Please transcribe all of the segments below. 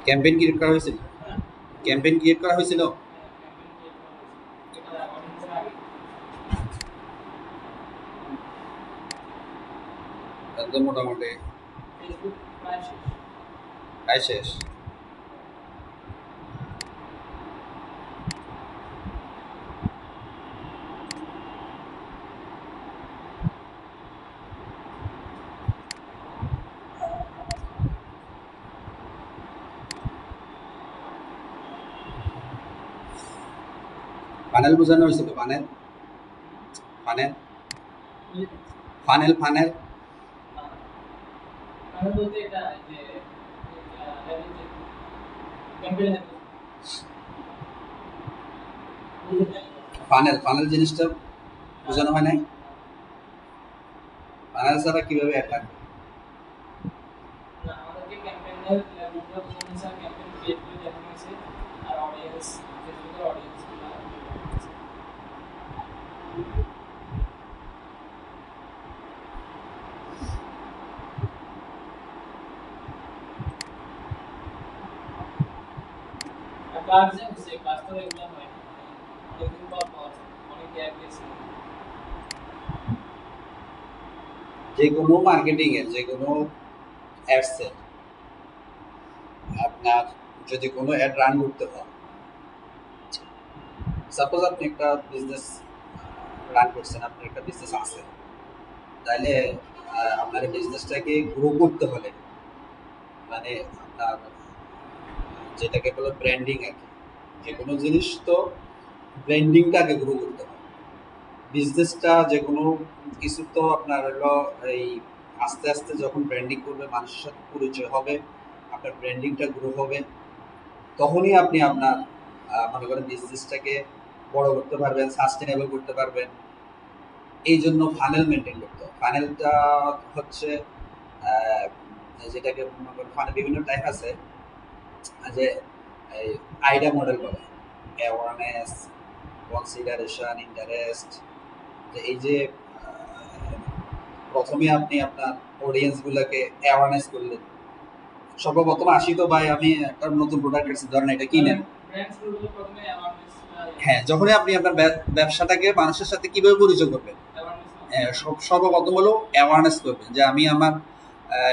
Campaign create করা হয়েছিল campaign create করা হয়েছিল একদম মোটামুটি প্রায় শেষ। ফানেল বোঝানো হয়েছিল funnel funnel funnel funnel funnel funnel জিনিসটা বোঝানো হয় নাই। ফানেল ছাড়া কিভাবে অ্যাড লাগবে? যে কোনো মার্কেটিং এর যে কোনো অ্যাডস এর আপনার যদি কোনো অ্যাড রান করতে হয়, সাপোজ আপনি একটা বিজনেস রান করছেন, আপনার একটা বিজনেস আছে, তাহলে আপনার বিজনেসটাকে গ্রো করতে হলে মানে আপনার যেটাকে বলে ব্র্যান্ডিং আর কি, যে কোনো জিনিস তো ব্র্যান্ডিংটাকে গ্রো করতে হয়। বিজনেসটা যে কোনো কিছু তো আপনার হলো এই আস্তে আস্তে যখন ব্র্যান্ডিং করবে, মানুষের সাথে পরিচয় হবে, আপনার ব্র্যান্ডিংটা গ্রো হবে, তখনই আপনি আপনার মনে করেন বিজনেসটাকে বড় করতে পারবেন, সাস্টেনেবল করতে পারবেন। এই জন্য ফানেল মেনটেন করতে হয়। ফানেলটা হচ্ছে যেটাকে মনে করেন ফানেল বিভিন্ন টাইপ আছে, যে এই আইডিয়া মডেল বলে, অ্যাওয়ারনেস, কনসিডারেশন, ইন্টারেস্ট। এই যে প্রথমে আপনি আপনার অডিয়েন্সগুলোকে অ্যাওয়ারনেস করলেন, সর্বপ্রথম আসি তো ভাই আমি একটা নতুন প্রোডাক্ট এসেছি, ধরেন এটা কিনেন। হ্যাঁ, যখনই আপনি আপনার ব্যবসাটাকে মানুষের সাথে কিভাবে পরিচয় করবেন, সর্বপ্রথম হলো অ্যাওয়ারনেস করবেন যে আমি আমার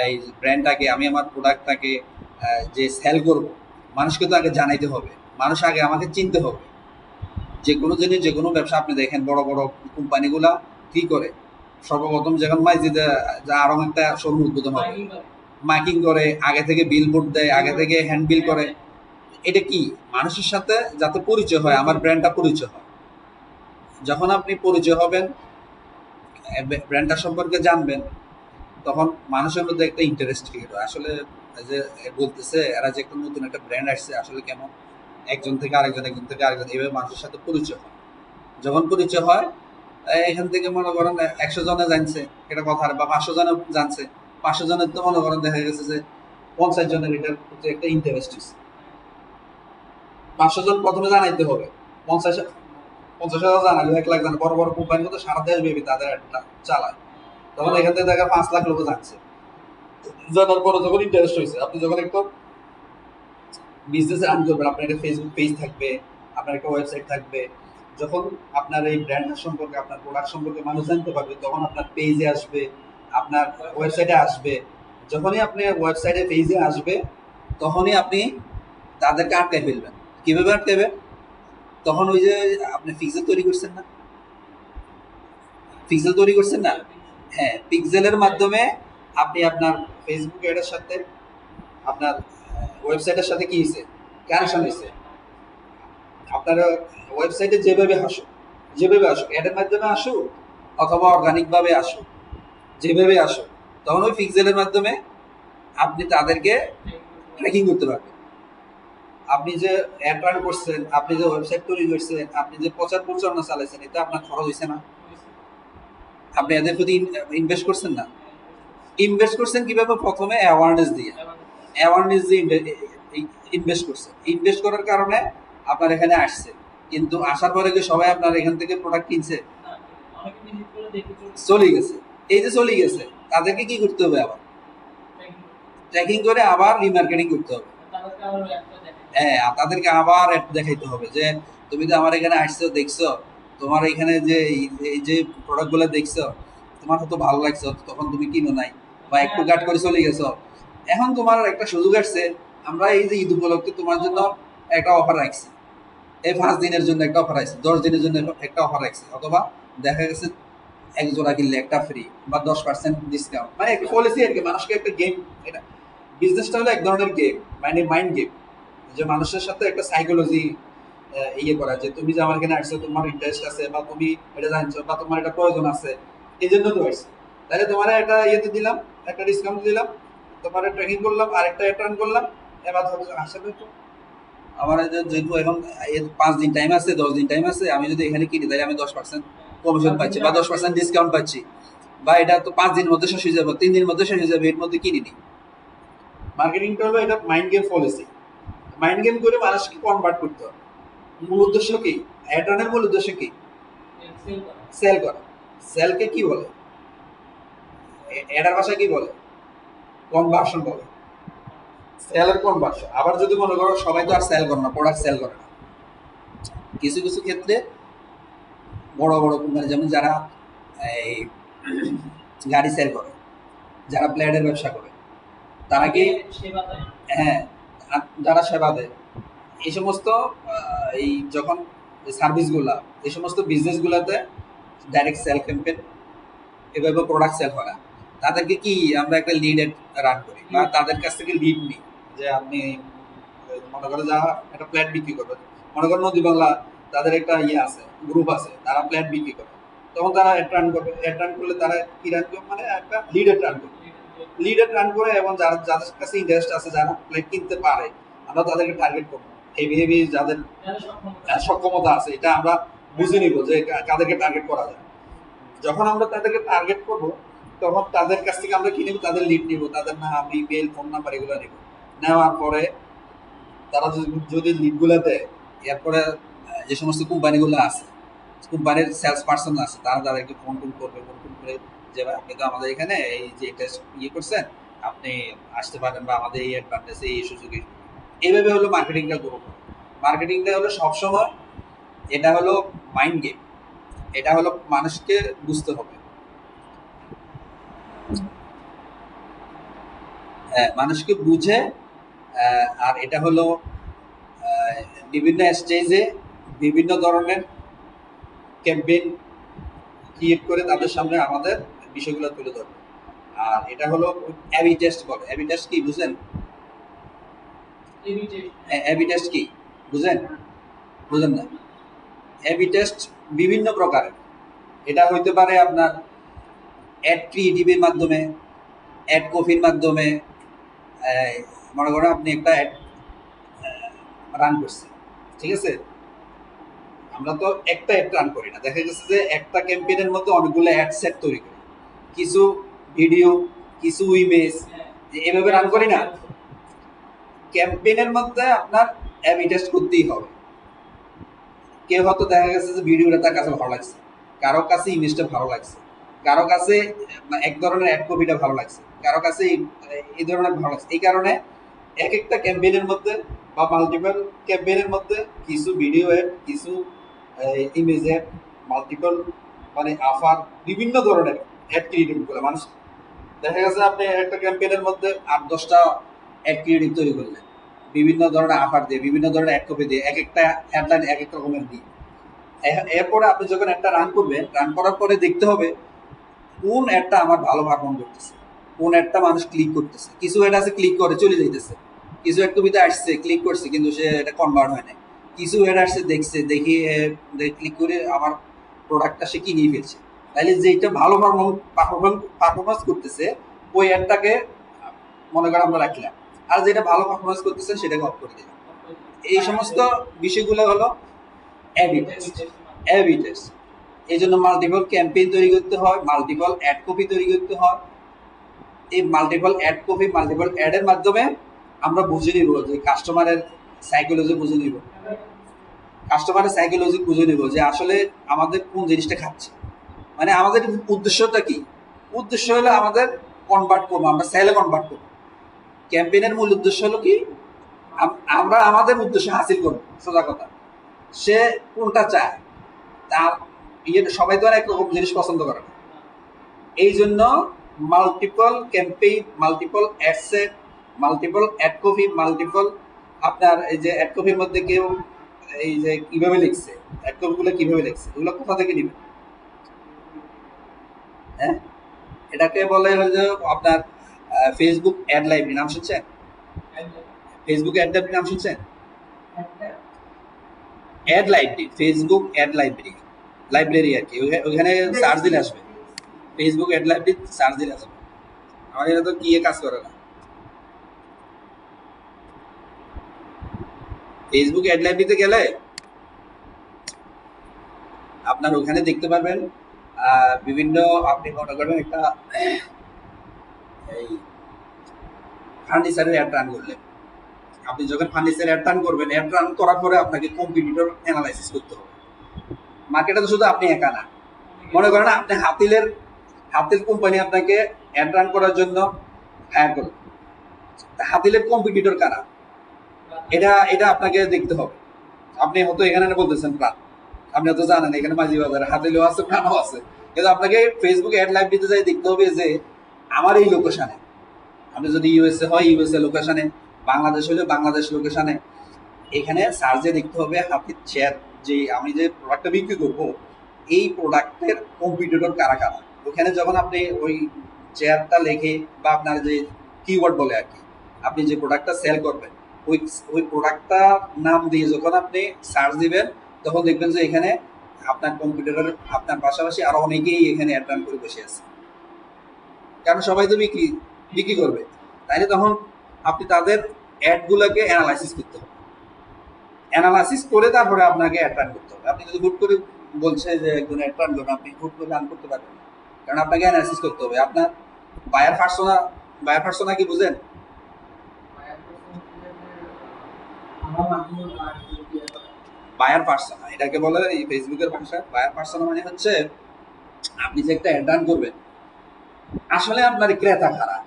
এই ব্র্যান্ডটাকে, আমি আমার প্রোডাক্টটাকে যে সেল করব, মানুষকে তো আগে জানাইতে হবে, মানুষ আগে আমাকে চিনতে হবে। যে কোনো জিনিস, যে কোনো ব্যবসা আপনি দেখেন, বড় বড় কোম্পানিগুলা কি করে, সর্বপ্রথম যখন মাইজিদে আরো একটা শোরুম উদ্বোধন হবে, মাইকিং করে, আগে থেকে বিলবোর্ড দেয়, আগে থেকে হ্যান্ড বিল করে। এটা কি মানুষের সাথে যাতে পরিচয় হয়, আমার ব্র্যান্ডটা পরিচয় হয়। যখন আপনি পরিচয় হবেন, ব্র্যান্ডটা সম্পর্কে জানবেন, তখন মানুষের মধ্যে একটা ইন্টারেস্ট ক্রিয়েট হয়। আসলে যে বলতেছে এরা যে একটা নতুন একটা ব্র্যান্ড আসছে, আসলে কেমন, একজন থেকে আরেকজন, একজন থেকে আরেকজন, এইভাবে মানুষের সাথে পরিচয় হয়। যখন পরিচয় হয়, এখান থেকে মনে করেন 100 জনে জানছে এটা কথা, বা 500 জনে জানছে, 500 জনের তো মনে করেন দেখা গেছে যে 50 জনের এটার প্রতি একটা ইন্টারেস্ট হয়েছে। 500 জন প্রথমে জানাইতে হবে, 50,000 জানালে 1 লাখ জানে, বড় বড় কোম্পানি তো সারা দেশ ব্যাপী তাদের একটা চালায়। তখন এখান থেকে দেখা 5 লাখ লোক জানছে, জানার পরে যখন ইন্টারেস্ট হয়েছে, আপনি যখন একটা বিজনেস রান করবেন, আপনার একটা ফেসবুক পেজ থাকবে, আপনার একটা ওয়েবসাইট থাকবে। যখন আপনার এই ব্র্যান্ড সম্পর্কে, আপনার প্রোডাক্ট সম্পর্কে মানুষ জানতে পারবে, তখন আপনার পেজে আসবে, আপনার ওয়েবসাইটে আসবে। যখনই আপনি ওয়েবসাইটে পেজে আসবে, তখনই আপনি তাদেরকে আটকায় ফেলবেন। কিভাবে আটকাবেন? তখন ওই যে আপনি পিক্সেল তৈরি করছেন না, পিক্সেল তৈরি করছেন না, হ্যাঁ, পিক্সেলের মাধ্যমে আপনি আপনার ফেসবুক এর সাথে, আপনার ওয়েবসাইটের সাথে কি হয়েছে, কানেকশন হয়েছে। আপনার ওয়েবসাইটে যেভাবে আসুক, যেভাবে আসুক, অ্যাডের মাধ্যমে আসুক অথবা অর্গানিকভাবে আসুক, যেভাবে আসুক, তখন ওই পিক্সেলের মাধ্যমে আপনি তাদেরকে ট্র্যাকিং করতে পারবেন। আপনি যে অ্যাড রান করছেন, আপনি যে ওয়েবসাইট তৈরি করছেন, আপনি যে প্রচার প্রচারণা চালাইছেন, এটা আপনার খরচ হয়েছে না? আপনি এদের প্রতি ইনভেস্ট করছেন না? ইনভেস্ট করছেন কিভাবে? প্রথমে অ্যাওয়ারনেস দিয়ে, অ্যাওয়ারনেস দিয়ে ইনভেস্ট করছেন। ইনভেস্ট করার কারণে আপনার এখানে আসছে, কিন্তু আসার পরে কি সবাই আপনার এখান থেকে প্রোডাক্ট কিনছে? চলে গেছে। এই যে চলে গেছে, তাদেরকে কি করতে হবে? আবার ট্র্যাকিং করে আবার রিমার্কেটিং করতে হবে। হ্যাঁ, তাদেরকে আবার অ্যাড দেখাইতে হবে যে তুমি তো আমার এখানে আসছো, দেখছো তোমার এখানে যে এই যে প্রোডাক্ট গুলো দেখছো, তোমার হয়তো ভালো লাগছে, তখন তুমি কিনো নাই বা একটু গাট করে চলে গেছো। এখন তোমার একটা সুযোগ আসছে, আমরা এই যে ঈদ উপলক্ষে তোমার জন্য একটা অফার রাখছি। এই 5 দিনের জন্য একটা অফার আছে, 10 দিনের জন্য একটা অফার আছে, অথবা দেখা গেছে এক জোড়া কিনলে একটা ফ্রি বা 10% ডিসকাউন্ট, মানে একটা পলিসি আর কি, মানুষকে একটা গেম। এটা বিজনেসটা হলো এক ধরনের গেম, মানে মাইন্ড গেম, যে মানুষের সাথে একটা সাইকোলজি ইয়ে করা, যে তুমি যে আমার এখানে আসছো, তোমার ইন্টারেস্ট আছে বা তুমি এটা জানছো বা তোমার এটা প্রয়োজন আছে, এই জন্য তো আসছো। তাহলে তোমার একটা ইয়েতে দিলাম, একটা ডিসকাউন্ট দিলাম, তোমার ট্রেকিং করলাম, আরেকটা রিটার্ন করলাম। এবার ধরো আসলে তো আমার যেহেতু এখন 5 দিন টাইম আছে, 10 দিন টাইম আছে, আমি যদি এখানে কিনি তাহলে আমি 10% কমিশন পাচ্ছি বা 10% ডিসকাউন্ট পাচ্ছি, বা এটা তো 5 দিনের মধ্যে শেষ হয়ে যাবে, 3 দিনের মধ্যে শেষ হয়ে যাবে, এর মধ্যে কিনি নি। মার্কেটিংটা হলো এটা mind game policy, mind game করে মানুষকে কনভার্ট করতে হবে। মূল উদ্দেশ্য কি? অ্যাডনের মূল উদ্দেশ্য কি? সেল করা। সেলকে কি বলে? এটার ভাষায় কি বলে? কনভার্সন বলে। সেলের কনভার্সন। আবার যদি মনে করো সবাই তো আর সেল করে না, প্রোডাক্ট সেল করে না, কিছু কিছু ক্ষেত্রে বড় বড় কোম্পানি, যেমন যারা এই গাড়ি সেল করে, যারা প্লেটের ব্যবসা করে, তারা কি, হ্যাঁ, যারা সেবা দেয়, এই সমস্ত এই যখন সার্ভিসগুলা, এই সমস্ত বিজনেসগুলোতে ডাইরেক্ট সেল ক্যাম্পেন, এভাবে প্রোডাক্ট সেল করা, তাদেরকে কি আমরা একটা লিড রান করি বা তাদের কাছ থেকে লিড নিই, যে আপনি মনে করেন যা একটা প্ল্যাট বিক্রি করবে, মনে করেন নদী বাংলা, তাদের একটা ইয়ে আছে, গ্রুপ আছে, তারা প্ল্যাট বিক্রি করে, তখন তারা অ্যাড রান করবে, অ্যাড রান করলে তারা কি রান করবে, মানে একটা লিড রান করবে, লিড রান করে, এবং যারা যাদের কাছে ইন্টারেস্ট আছে, যারা প্ল্যাট কিনতে পারে, আমরা তাদেরকে টার্গেট করবো। হেভি হেভি যাদের সক্ষমতা আছে, এটা আমরা বুঝে নিব যে কাদেরকে টার্গেট করা যায়। যখন আমরা তাদেরকে টার্গেট করব, তখন তাদের কাছ থেকে আমরা কি নিব, তাদের লিড নিব, তাদের নাম, ইমেল, ফোন নাম্বার এগুলো নিব। নেওয়ার পরে তারা যদি লিডগুলো দেয়, এরপরে যে সমস্ত কোম্পানিগুলো আছে, কোম্পানির সেলস পার্সন আছে, তারা তাদেরকে ফোন টোন করবে, ফোন টোন করে যে আপনি তো আমাদের এখানে এই যে এটা ইয়ে করছেন, আপনি আসতে পারেন, বা আমাদের এই অ্যাডভান্টেজ, এই সুযোগ, এইভাবে হলো মার্কেটিংটা গ্রো করে। মার্কেটিংটা হলো সবসময়, এটা হলো মাইন্ড গেম, এটা হলো মানুষকে বুঝতে হবে, মানুষকে বুঝে, আর এটা হলো বিভিন্ন স্টেজে বিভিন্ন ধরনের ক্যাম্পেইন ক্রিয়েট করে তাদের সামনে আমাদের বিষয়গুলো তুলে ধরবে। আর এটা হলো এবি টেস্ট বলে। এবি টেস্ট কি বুঝেন? এবি টেস্ট কি বুঝেন? বুঝেন না? এবি টেস্ট বিভিন্ন প্রকারের। এটা হইতে পারে আপনার অ্যাড ক্রিয়েটিভের মাধ্যমে, অ্যাড কপির মাধ্যমে। মনে করেন আপনি একটা অ্যাড রান করছেন, ঠিক আছে, আমরা তো একটা অ্যাড রান করি না, দেখা গেছে যে একটা ক্যাম্পেইনের মধ্যে অনেকগুলো অ্যাড সেট তৈরি করি, কিছু ভিডিও, কিছু ইমেজ, এভাবে রান করি না। ক্যাম্পেইনের মধ্যে আপনার এবি টেস্ট করতেই হবে। কেউ হয়তো দেখা গেছে যে ভিডিওটা তার কাছে ভালো লাগছে, কারো কাছে ইমেজটা ভালো লাগছে, কারো কাছে এক ধরনের অ্যাড কপিটা ভালো লাগছে, কারো কাছে এই ধরনের ভালো লাগছে। এই কারণে এক একটা ক্যাম্পেইনের মধ্যে বা মাল্টিপল ক্যাম্পেইনের মধ্যে কিছু ভিডিও অ্যাড, কিছু ইমেজ অ্যাড, মাল্টিপল মানে অফার, বিভিন্ন ধরনের অ্যাড ক্রিয়েটিভ করে মানুষ। দেখা গেছে আপনি একটা ক্যাম্পেইনের মধ্যে 8-10টা অ্যাড ক্রিয়েটিভ তৈরি করলেন, বিভিন্ন ধরনের অফার দিয়ে, বিভিন্ন ধরনের অ্যাড কপি দিয়ে, এক একটা হেডলাইন এক এক রকমের দিয়ে। এরপরে আপনি যখন একটা রান করবেন, রান করার পরে দেখতে হবে কোন অ্যাডটা আমার ভালো পারফর্ম করতেছে, কোন অ্যাডটা মানুষ ক্লিক করতেছে। কিছু অ্যাড আছে ক্লিক করে চলে যাইতেছে, কিছু অ্যাড কপিতে আসছে, ক্লিক করছে কিন্তু সে এটা কনভার্ট হয় না। কিছু অ্যাড আসছে, দেখছে, দেখি ক্লিক করে আমার প্রোডাক্টটা সে কিনেই ফেলছে। তাইলে যেটা ভালো পারফরমেন্স করতেছে, ওই অ্যাডটাকে মনে করেন আমরা রাখলাম, আর যেটা ভালো পারফরমেন্স করতেছে সেটাকে অফ করে দিলাম। এই সমস্ত বিষয়গুলো হলো এবি টেস্ট। এবি টেস্ট, এই জন্য মাল্টিপল ক্যাম্পেইন তৈরি করতে হয়, মাল্টিপল অ্যাড কপি তৈরি করতে হয়। এই মাল্টিপল অ্যাড কপি, মাল্টিপল অ্যাডের মাধ্যমে আমরা বুঝে নিব যে কাস্টমারের সাইকোলজি বুঝে নিব, কাস্টমারের সাইকোলজি বুঝে নিব যে আসলে আমাদের কোন জিনিসটা খাচ্ছে, মানে আমাদের উদ্দেশ্যটা কি। উদ্দেশ্য হলো আমাদের কনভার্ট করবো, আমরা সেলে কনভার্ট করবো। ক্যাম্পেইনের মূল উদ্দেশ্য হলো কি, আমরা আমাদের উদ্দেশ্য হাসিল করবো, সোজা কথা। সে কোনটা চায়, তার সবাই তো আর একরকম জিনিস পছন্দ করে না। এই জন্য multiple campaign, multiple ad set, multiple ad copy, multiple আপনার এই যে অ্যাড কপির মধ্যে কেউ এই যে কিভাবে লিখছে, অ্যাড কপিগুলো কিভাবে লিখছে, এগুলো কোথা থেকে নিবে? হ্যাঁ, এটাকে বলে হলো আপনার ফেসবুক অ্যাড লাইব্রেরি, নাম শুনছেন? ফেসবুক অ্যাড লাইব্রেরি নাম শুনছেন? Ad library, Facebook ad library, library আর কি, ওইখানে সার্চ দিলে আসবে। ফেসবুক অ্যাড লাইব্রেরি সার্চ দিলে আসবে। আমার এটা তো কি কাজ করে না। ফেসবুক অ্যাড লাইব্রেরিতে গেলে আপনার ওখানে দেখতে পারবেন বিভিন্ন, আপনি মনে করবেন একটা এই ফার্নিচারের অ্যাড রান করলেন। আপনি যখন ফার্নিচার অ্যাড রান করবেন, অ্যাড রান করার পরে আপনাকে কম্পিটিটর অ্যানালাইসিস করতে হবে। মার্কেটে তো শুধু আপনি একা না, মনে করেন আপনি হাতিল কোম্পানি আপনাকে অ্যাড রান করার জন্য হায়ার করবে, হাতিলের কম্পিটিটর কারা, এটা আপনাকে দেখতে হবে। আপনি হয়তো এখানে বলতেছেন প্রাণ, আপনি তো জানেন এখানে মাঝি বাজারে হাতিলেও আছে, প্রাণও আছে, কিন্তু আপনাকে ফেসবুক অ্যাড লাইব্রেরিতে যাই দেখতে হবে যে আমার এই লোকেশনে, আপনি যদি ইউএসএ হয় ইউএসএ লোকেশনে, বাংলাদেশ হলে বাংলাদেশ লোকেশনে, এখানে সার্চে দেখতে হবে হাতির চেয়ার, যে আমি যে প্রোডাক্টটা বিক্রি করবো এই প্রোডাক্টের কম্পিটিটর কারা কারা। ওখানে যখন আপনি ওই চেয়ারটা লেখে বা আপনার যে কিওয়ার্ড বলে আর কি, আপনি যে প্রোডাক্টটা সেল করবেন ওই প্রোডাক্টটা নাম দিয়ে যখন আপনি সার্চ দিবেন, তখন দেখবেন যে এখানে আপনার কম্পিউটারের আপনার পাশাপাশি আরো অনেকেই এখানে অ্যাড রান করে বসে আছে, কারণ সবাই তো বিক্রি করবে। তাইলে তখন আপনি তাদের অ্যাডগুলোকে অ্যানালাইসিস করতে হবে, অ্যানালাইসিস করে তারপরে আপনাকে অ্যাড রান করতে হবে। আপনি যদি হুট করে বলছে যে একজন অ্যাড রান করবেন, আপনি হুট করে রান করতে পারবেন না, কারণ আপনাকে অ্যানালাইসিস করতে হবে। আপনার বায়ার পার্সোনা কি বুঝেন? বায়ার পার্সোনা এটাকে বলে এই ফেসবুকের ভাষায়। বায়ার পার্সোনা মানে হচ্ছে আপনি যে একটা অ্যাড রান করবেন, আসলে আপনার ক্রেতা কারা।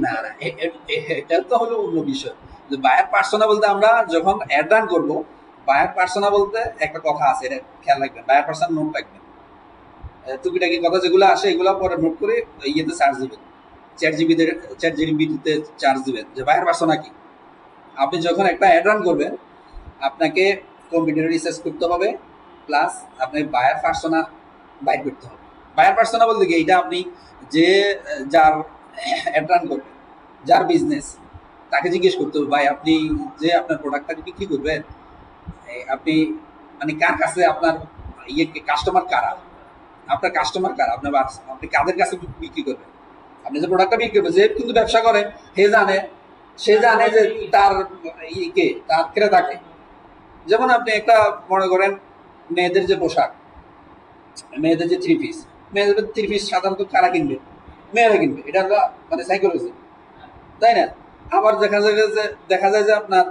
না না, এটা তো হলো অন্য বিষয়। বায়ার পার্সোনা বলতে আমরা যখন অ্যাড রান করবো, বায়ার পার্সোনা বলতে একটা কথা আছে, এটা খেয়াল রাখবেন, বায়ার পার্সোনা নোট রাখবেন। টুকিটাকি কথা যেগুলো আসে এগুলো পরে নোট করে ইয়েতে চার্জ দিবেন, চ্যাট জিপিটিতে চার্জ দিবেন যে বায়ার পার্সোনা কি। আপনি যখন একটা অ্যাড রান করবেন, আপনাকে কম্পিউটারে রিসার্চ করতে হবে, প্লাস আপনি বায়ার পার্সোনা বাইর করতে হবে। বায়ার পার্সোনা বলতে কি, এটা আপনি যে যার অ্যাড রান করবেন, যার বিজনেস, তাকে জিজ্ঞেস করতে হবে, ভাই আপনি যে আপনার প্রোডাক্টটাকে বিক্রি করবেন, আপনি মানে কার কাছে আপনার কাস্টমার কারা, আপনার কাস্টমার কারা, আপনি কাদের কাছে বিক্রি করবেন। আপনি যে প্রোডাক্টটা বিক্রি করবেন, যে কিন্তু ব্যবসা করে সে জানে যে তার তার ক্রেতাকে। যেমন আপনি একটা মনে করেন মেয়েদের যে পোশাক, মেয়েদের যে থ্রি পিস সাধারণত কারা কিনবে? মেয়েরা কিনবে, এটা হলো মানে সাইকোলজি, তাই না? আবার দেখা যায় যে আপনার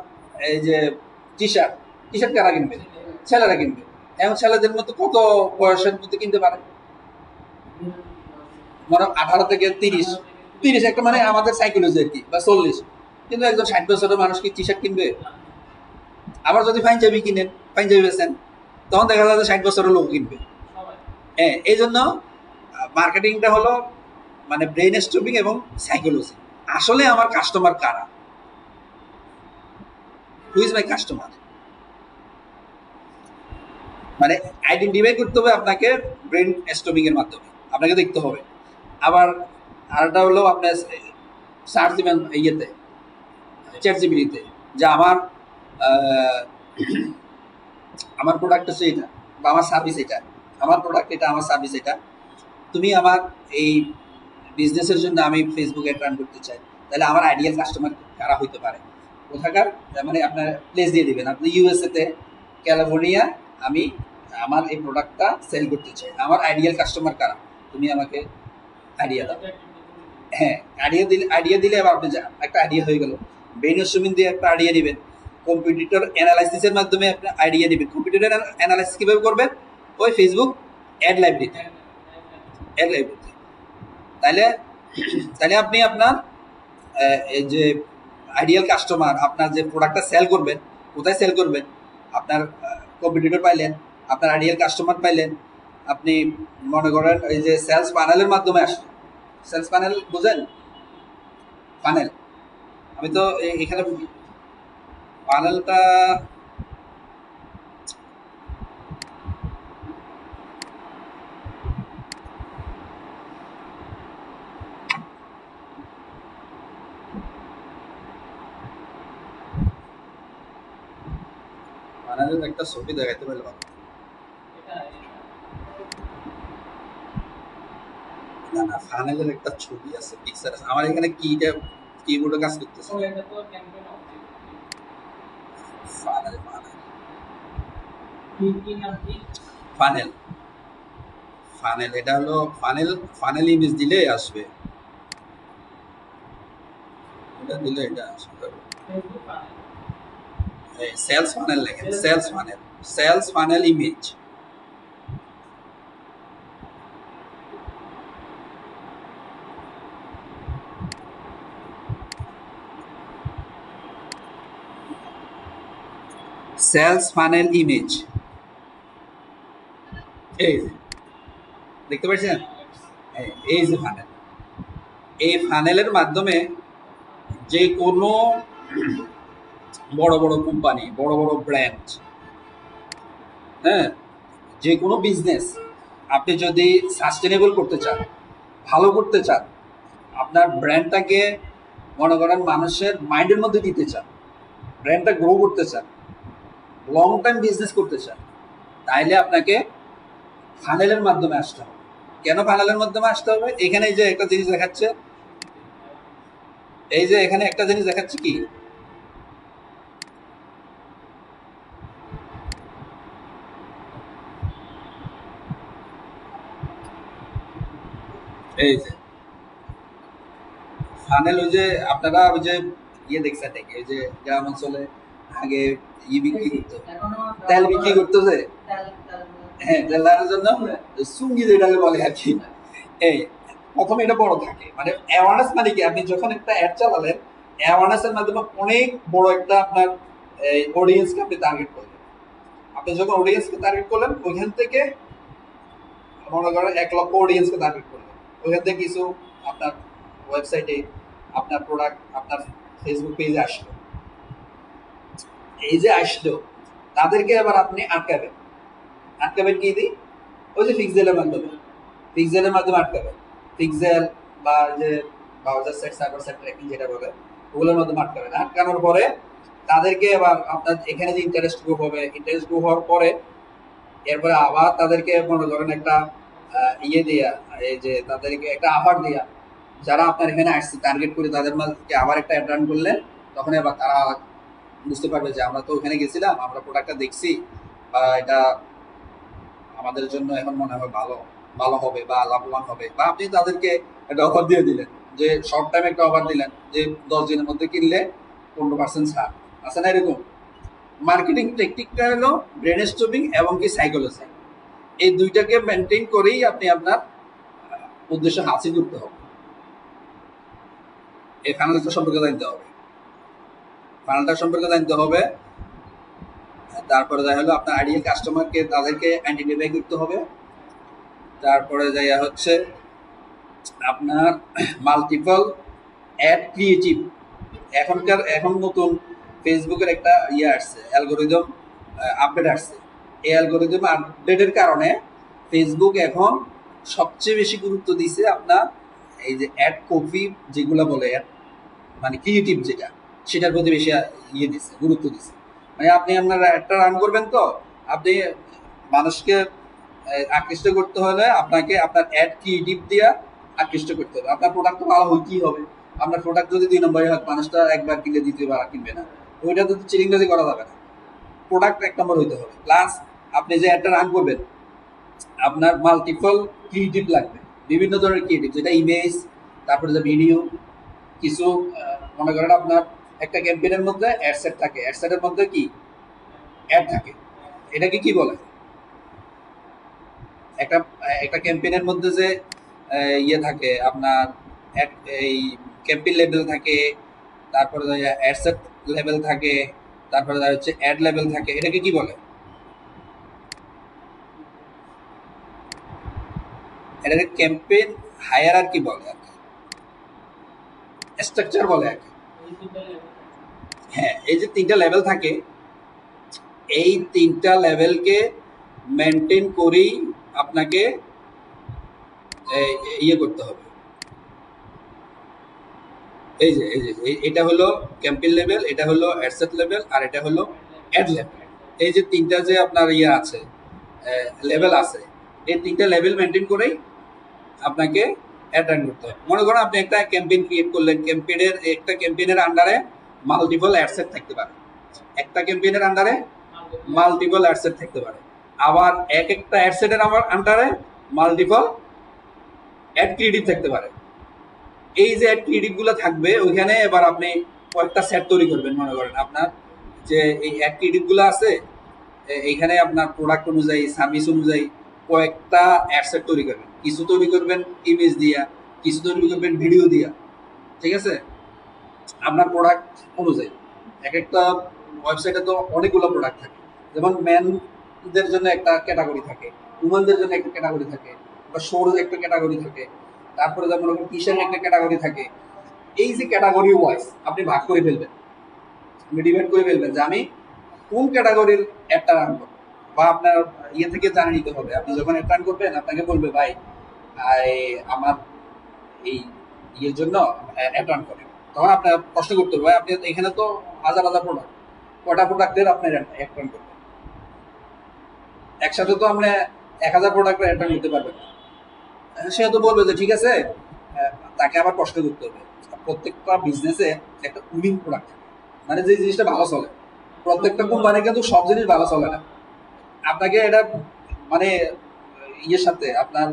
এই যে টি শার্ট কারা কিনবে? ছেলেরা কিনবে। এখন ছেলেদের মধ্যে কত বয়সের মধ্যে কিনতে পারে? মানে 18 থেকে 30 একটা মানে আমাদের সাইকোলজি আর কি, বা 40। কিন্তু একজন 60 বছরের মানুষ কি টি শার্ট কিনবে? আবার যদি পাঞ্জাবি কিনেন, পাঞ্জাবি বেছেন, তখন দেখা যায় যে 60 বছরের লোক কিনবে। হ্যাঁ, এই জন্য মার্কেটিংটা হলো মানে ব্রেন স্ট্রমিং এবং সাইকোলজি। আসলে আমার কাস্টমার কারা, হু ইজ মাই কাস্টমার, মানে আইডেন্টিফাই করতে হবে আপনাকে ব্রেন স্ট্রমিং এর মাধ্যমে, আপনাকে দেখতে হবে। আবার আরেকটা হলো আপনার সার্চ দিবেন ইয়েতে, চ্যাট জিপিটিতে, যে আমার প্রোডাক্ট হচ্ছে এটা, বা আমার সার্ভিস এটা, আমার প্রোডাক্ট এটা, আমার সার্ভিস এটা, তুমি আমার এই বিজনেসের জন্য আমি ফেসবুক অ্যাড রান করতে চাই, তাহলে আমার আইডিয়াল কাস্টমার কারা হইতে পারে, কোথাকার, মানে আপনার প্লেস দিয়ে দিবেন, আপনি ইউএসএতে, ক্যালিফোর্নিয়া, আমি আমার এই প্রোডাক্টটা সেল করতে চাই, আমার আইডিয়াল কাস্টমার কারা, তুমি আমাকে আইডিয়া দাও। হ্যাঁ, আইডিয়া দিলে আবার আপনি একটা আইডিয়া হয়ে গেল। ব্রেন স্ট্রমিং দিয়ে একটা আইডিয়া নেবেন, কম্পিউটার অ্যানালাইসিসের মাধ্যমে আপনি আইডিয়া নেবেন। কম্পিউটার অ্যানালাইসিস কীভাবে করবেন? ওই ফেসবুক অ্যাড লাইব্রেরিতে। তাইলে তাহলে আপনি আপনার এই যে আইডিয়াল কাস্টমার, আপনার যে প্রোডাক্টটা সেল করবেন, কোথায় সেল করবেন, আপনার কম্পিটিটর পাইলেন, আপনার আইডিয়াল কাস্টমার পাইলেন, আপনি মনে করেন এই যে সেলস প্যানেলের মাধ্যমে আসলেন। সেলস প্যানেল বুঝেন? প্যানেল, আমি তো এখানে প্যানেলটা প্যানেলের একটা ছবি দেখাইতে পারলে ভালো। না না, প্যানেলের একটা ছবি আছে, পিকচার আছে আমার এখানে, কিবোর্ডে কাজ করতেছে। প্যানেল প্যানেল ফানেল, এটা হলো ফানেল। ফানেল ইমেজ দিলে আসবে, এটা দিলে এটা আসবে। সেলস ফানেল লেখেন, sales funnel, sales funnel image. Sales funnel image, এই দেখতে পাচ্ছেন? এই যে ফানেল, এই ফানেলের মাধ্যমে যে কোনো বড় বড় কোম্পানি, বড় বড় ব্র্যান্ড, হ্যাঁ, যে কোনো বিজনেস আপনি যদি সাস্টেনেবল করতে চান, ভালো করতে চান, আপনার ব্র্যান্ডটাকে মনে করেন মানুষের মাইন্ডের মধ্যে দিতে চান, ব্র্যান্ডটা গ্রো করতে চান, লং টাইম বিজনেস করতে চান, তাইলে আপনাকে ফানেলের মাধ্যমে আসতে হবে। কেন ফানেলের মাধ্যমে আসতে হবে? এখানে এই যে একটা জিনিস দেখাচ্ছে, এই যে এখানে একটা জিনিস দেখাচ্ছে কি, এই যে ফানেল, ওই যে আপনারা ওই যে দেখছেন নাকি, ওই যে গ্রাম অঞ্চলে আগে বিক্রি করতো, তেল বিক্রি করতেছে, হ্যাঁ, তেল লাগানোর জন্য সুঙ্গি যেটাকে বলে আর কি। এই প্রথমে এটা বড় থাকে, মানে অ্যাওয়ারনেস, মানে কি, আপনি যখন একটা অ্যাড চালালেন, অ্যাওয়ারনেসের মাধ্যমে অনেক বড় একটা আপনার অডিয়েন্সকে আপনি টার্গেট করলেন। আপনি যখন অডিয়েন্সকে টার্গেট করলেন, ওইখান থেকে মনে করেন 1 লক্ষ অডিয়েন্সকে টার্গেট করলেন, ওইখান থেকে কিছু আপনার ওয়েবসাইটে আপনার প্রোডাক্ট আপনার ফেসবুক পেজে আসলো। এই যে আসলো, তাদেরকে এবার আপনি আটকাবেন। আটকাবেন কি দিই? ওই যে পিক্সেলের মাধ্যমে, পিক্সেলের মাধ্যমে আটকাবেন। পিক্সেল বা যে browser site, server site tracking যেটা বলে, ওগুলোর মাধ্যমে আটকাবেন। আটকানোর পরে তাদেরকে এবার আপনার এখানে যে ইন্টারেস্ট গ্রুপ হবে, ইন্টারেস্ট গ্রুপ হওয়ার পরে এরপরে আবার তাদেরকে মনে করেন একটা ইয়ে দিয়া, এই যে তাদেরকে একটা অফার দিয়া, যারা আপনার এখানে আসছে টার্গেট করে তাদের মাঝে আবার একটা অ্যাড রান করলেন, তখন এবার তারা বুঝতে পারবে যে আমরা তো ওখানে গেছিলাম, আমরা প্রোডাক্টটা দেখছি, বা এটা আমাদের জন্য এখন মনে হয় ভালো ভালো হবে বা লাভবান হবে। বা আপনি তাদেরকে একটা অফার দিয়ে দিলেন, যে শর্ট টাইম একটা অফার দিলেন, যে 10 দিনের মধ্যে কিনলে 15% ছাড়, আছে না এরকম? মার্কেটিং টেকনিকটা হলো ব্রেন স্টর্মিং এবং কি সাইকোলজি, এই দুইটাকে মেনটেন করেই আপনি আপনার উদ্দেশ্য হাসিল করতে হবে। এই ফানেলটা সম্পর্কে জানতে হবে, ফানেলটা সম্পর্কে জানতে হবে। তারপরে যাই হলো আপনার আইডিয়াল কাস্টমারকে, তাদেরকে আইডেন্টিফাই করতে হবে। তারপরে যাই হচ্ছে আপনার মাল্টিপল অ্যাড ক্রিয়েটিভ। এখন নতুন ফেসবুকের একটা ইয়ে আসছে, অ্যালগোরিদম আপডেট আসছে। এই অ্যালগোরিদম আপডেটের কারণে ফেসবুক এখন সবচেয়ে বেশি গুরুত্ব দিছে আপনার এই যে অ্যাড কপি যেগুলো বলে, অ্যাড মানে ক্রিয়েটিভ যেটা, সেটার প্রতি বেশি ইয়ে দিচ্ছে, গুরুত্ব দিচ্ছে। মানে আপনি আপনার একটা রান করবেন, তো আপনি মানুষকে আকৃষ্ট করতে হলে আপনাকে আপনার অ্যাড ক্রিয়েটিভ দিয়ে আকৃষ্ট করতে হবে। আপনার প্রোডাক্ট তো ভালো হইতেই হবে। আপনার প্রোডাক্ট যদি 2 নম্বরে হয়, মানুষটা একবার কিনলে দ্বিতীয়বার কিনবে না, ওইটা তো চিরিংবাজি করা যাবে না। প্রোডাক্ট 1 নম্বর হইতে হবে, প্লাস আপনি যে একটা রান করবেন, আপনার মাল্টিপল ক্রিয়েটিভ লাগবে, বিভিন্ন ধরনের ক্রিয়েটিভ, যেটা ইমেজ, তারপরে যে ভিডিও, কিছু মনে করেন আপনার একটা ক্যাম্পেইনের মধ্যে অ্যাড সেট থাকে, অ্যাড সেটের মধ্যে কি অ্যাড থাকে, এটাকে কি বলে? একটা একটা ক্যাম্পেইনের মধ্যে যে ইয়ে থাকে আপনার এই ক্যাম্পেইন লেভেল থাকে, তারপরে অ্যাডসেট লেভেল থাকে, তারপরে হচ্ছে অ্যাড লেভেল থাকে। এটাকে কি বলে? এটাকে ক্যাম্পেইন হায়ারার্কি বলে আর কি, স্ট্রাকচার বলে আর কি। হ্যাঁ, এই যে 3টা লেভেল থাকে, এই 3টা লেভেলকে মেনটেন করেই আপনাকে ইয়ে করতে হবে। এটা হলো ক্যাম্পেইন লেভেল, এটা হলো অ্যাডসেট লেভেল, আর এটা হলো অ্যাড লেভেল। এই যে 3টা যে আপনার ইয়ে আছে, লেভেল আছে, এই 3টা লেভেল মেনটেন করেই আপনাকে অ্যাড রান করতে হবে। মনে করেন আপনি একটা ক্যাম্পেইন ক্রিয়েট করলেন, একটা ক্যাম্পেইনের আন্ডারে মাল্টিপল অ্যাডসেট থাকতে পারে, একটা ক্যাম্পেইনের আন্ডারে মাল্টিপল অ্যাডসেট থাকতে পারে, আবার একটা অ্যাডসেটের আমার আন্ডারে মাল্টিপল অ্যাড ক্রেডিট থাকতে পারে। এই যে অ্যাড ক্রেডিট গুলো থাকবে, ওইখানে এবার আপনি কয়েকটা সেট তৈরি করবেন। মনে করেন আপনার যে এই অ্যাড ক্রেডিট গুলো আছে, এইখানে আপনার প্রোডাক্ট অনুযায়ী, সার্ভিস অনুযায়ী কয়েকটা অ্যাড সেট তৈরি করবেন। কিছু তৈরি করবেন ইমেজ দিয়া, কিছু তৈরি করবেন ভিডিও দিয়া, ঠিক আছে, আপনার প্রোডাক্ট অনুযায়ী। এক একটা ওয়েবসাইটে তো অনেকগুলো প্রোডাক্ট থাকে, যেমন ম্যানদের জন্য একটা ক্যাটাগরি থাকে, উমেনদের জন্য একটা ক্যাটাগরি থাকে, বা শোর একটা ক্যাটাগরি থাকে, তারপরে যেমন টি শার্টের একটা ক্যাটাগরি থাকে। এই যে ক্যাটাগরি ওয়াইজ আপনি ভাগ করে ফেলবেন, আপনি ডিভাইড করে ফেলবেন যে আমি কোন ক্যাটাগরির অ্যাডটা রান করবো। বা আপনার ইয়ে থেকে জানে নিতে হবে, আপনি যখন অ্যাড রান করবেন আপনাকে বলবে ভাই আমার এই ইয়ের জন্য অ্যাড রান করেন। তখন আপনার প্রশ্ন করতে হবে, ভাই আপনি এখানে তো হাজার হাজার প্রোডাক্ট, কটা প্রোডাক্টের আপনার অ্যাড রান করবেন? একসাথে তো আমরা 1000 প্রোডাক্টের অ্যাড রান করতে পারবেন না। সে তো বলবে যে ঠিক আছে, তাকে আবার প্রশ্ন করতে হবে। প্রত্যেকটা বিজনেসে একটা উইনিং প্রোডাক্ট থাকে, মানে যে জিনিসটা ভালো চলে। প্রত্যেকটা কোম্পানি কিন্তু সব জিনিস ভালো চলে না। আপনাকে এটা মানে ইয়ের সাথে আপনার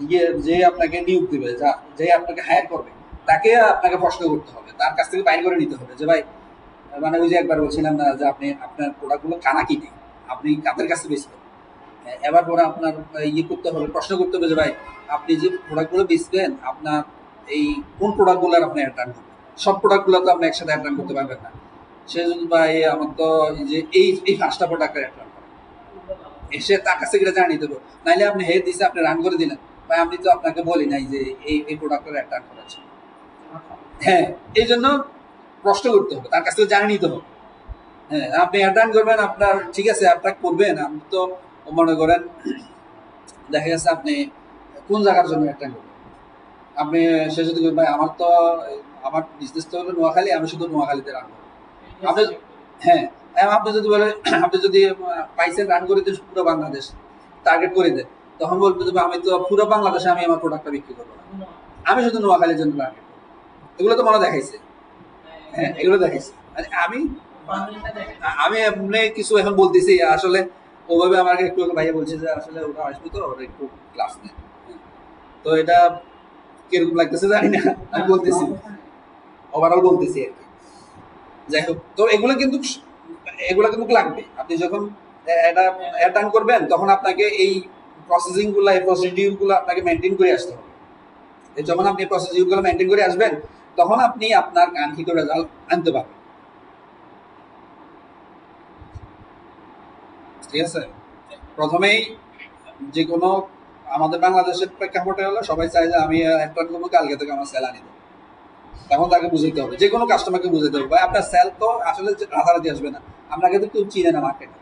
ইয়ে যে আপনাকে নিয়োগ দিবে, যে আপনাকে হায়ার করবে, তাকে আপনাকে প্রশ্ন করতে হবে, তার কাছ থেকে বাইর করে নিতে হবে যে ভাই, মানে ওই যে একবার বলছিলাম না যে আপনি আপনার প্রোডাক্টগুলো কানা কিনে আপনি কাদের কাছে বেচবেন। এবার পরে আপনার ইয়ে করতে হবে, প্রশ্ন করতে হবে যে ভাই আপনি যে প্রোডাক্টগুলো বেচবেন, আপনার এই কোন প্রোডাক্টগুলোর আপনি অ্যাটার্ন করবেন। সব প্রোডাক্টগুলো তো আপনি একসাথে অ্যাটার্ন করতে পারবেন না। সে যদি ভাই আমার তো যে এই 5টা প্রোডাক্টের অ্যাটার্ন করেন, এসে তার কাছে গিয়ে জানিয়ে দেবো। নাইলে আপনি হে দিছে, আপনি রান করে দিলেন, ভাই আমি তো আপনাকে বলি নাই যে এই প্রোডাক্টের অ্যাটার্ন করেছে। হ্যাঁ, এই জন্য প্রশ্ন করতে হবে, তার কাছ থেকে জানিয়ে নিতে হবে। হ্যাঁ, আপনি অ্যাটার্ন করবেন, আপনার ঠিক আছে অ্যাটাক করবেন। আপনি তো মনে করেন দেখা গেছে আপনি কোন জায়গার জন্য অ্যাটার্ন করবেন। আপনি সে যদি ভাই আমার বিজনেস তো হলো নোয়াখালী, আমি শুধু নোয়াখালীতে রান করবো। আপনি হ্যাঁ, আপনি যদি বলে আপনি যদি পাইসেল রান করে দেন পুরো বাংলাদেশ, টার্গেট করে দেন, তখন বলবে যে আমি তো পুরো বাংলাদেশে আমি আমার প্রোডাক্টটা বিক্রি করবো না, আমি শুধু নোয়াখালীর জন্য টার্গেট করবো। এগুলো তো মনে দেখাইছে। হ্যাঁ, এগুলো দেখাইছে। আমি আমি এমনি কিছু এখন বলতেছি, আসলে ওভাবে আমাকে একটু ভাইয়া বলছে যে আসলে ওটা আসবে তো ওটা একটু ক্লাস নেই। তো এটা কিরকম লাগতেছে জানি না, আমি বলতেছি ওভারঅল বলতেছি আর কি। যাই হোক, তো এগুলো কিন্তু লাগবে। আপনি যখন এটা অ্যাটার্ন করবেন, তখন আপনাকে এই প্রসেসিং গুলো, এই প্রসিডিউর গুলো আপনাকে মেনটেন করে আসতে হবে। যখন আপনি প্রসিডিউর গুলো মেনটেন করে আসবেন, তখন আপনি আপনার কাঙ্ক্ষিত রেজাল্ট আনতে পারবেন। ঠিক আছে, প্রথমেই যে কোনো আমাদের বাংলাদেশের প্রেক্ষাপটে হলো সবাই চায় যে আমি অ্যাটার্ন করবো, কালকে থেকে আমার সেল আনি দেবো। তখন তাকে বুঝাইতে হবে, যে কোনো কাস্টমারকে বুঝাইতে হবে, ভাই আপনার সেল তো আসলে রাতারাতি আসবে না। আপনাকে তো কেউ চিনে না মার্কেটে,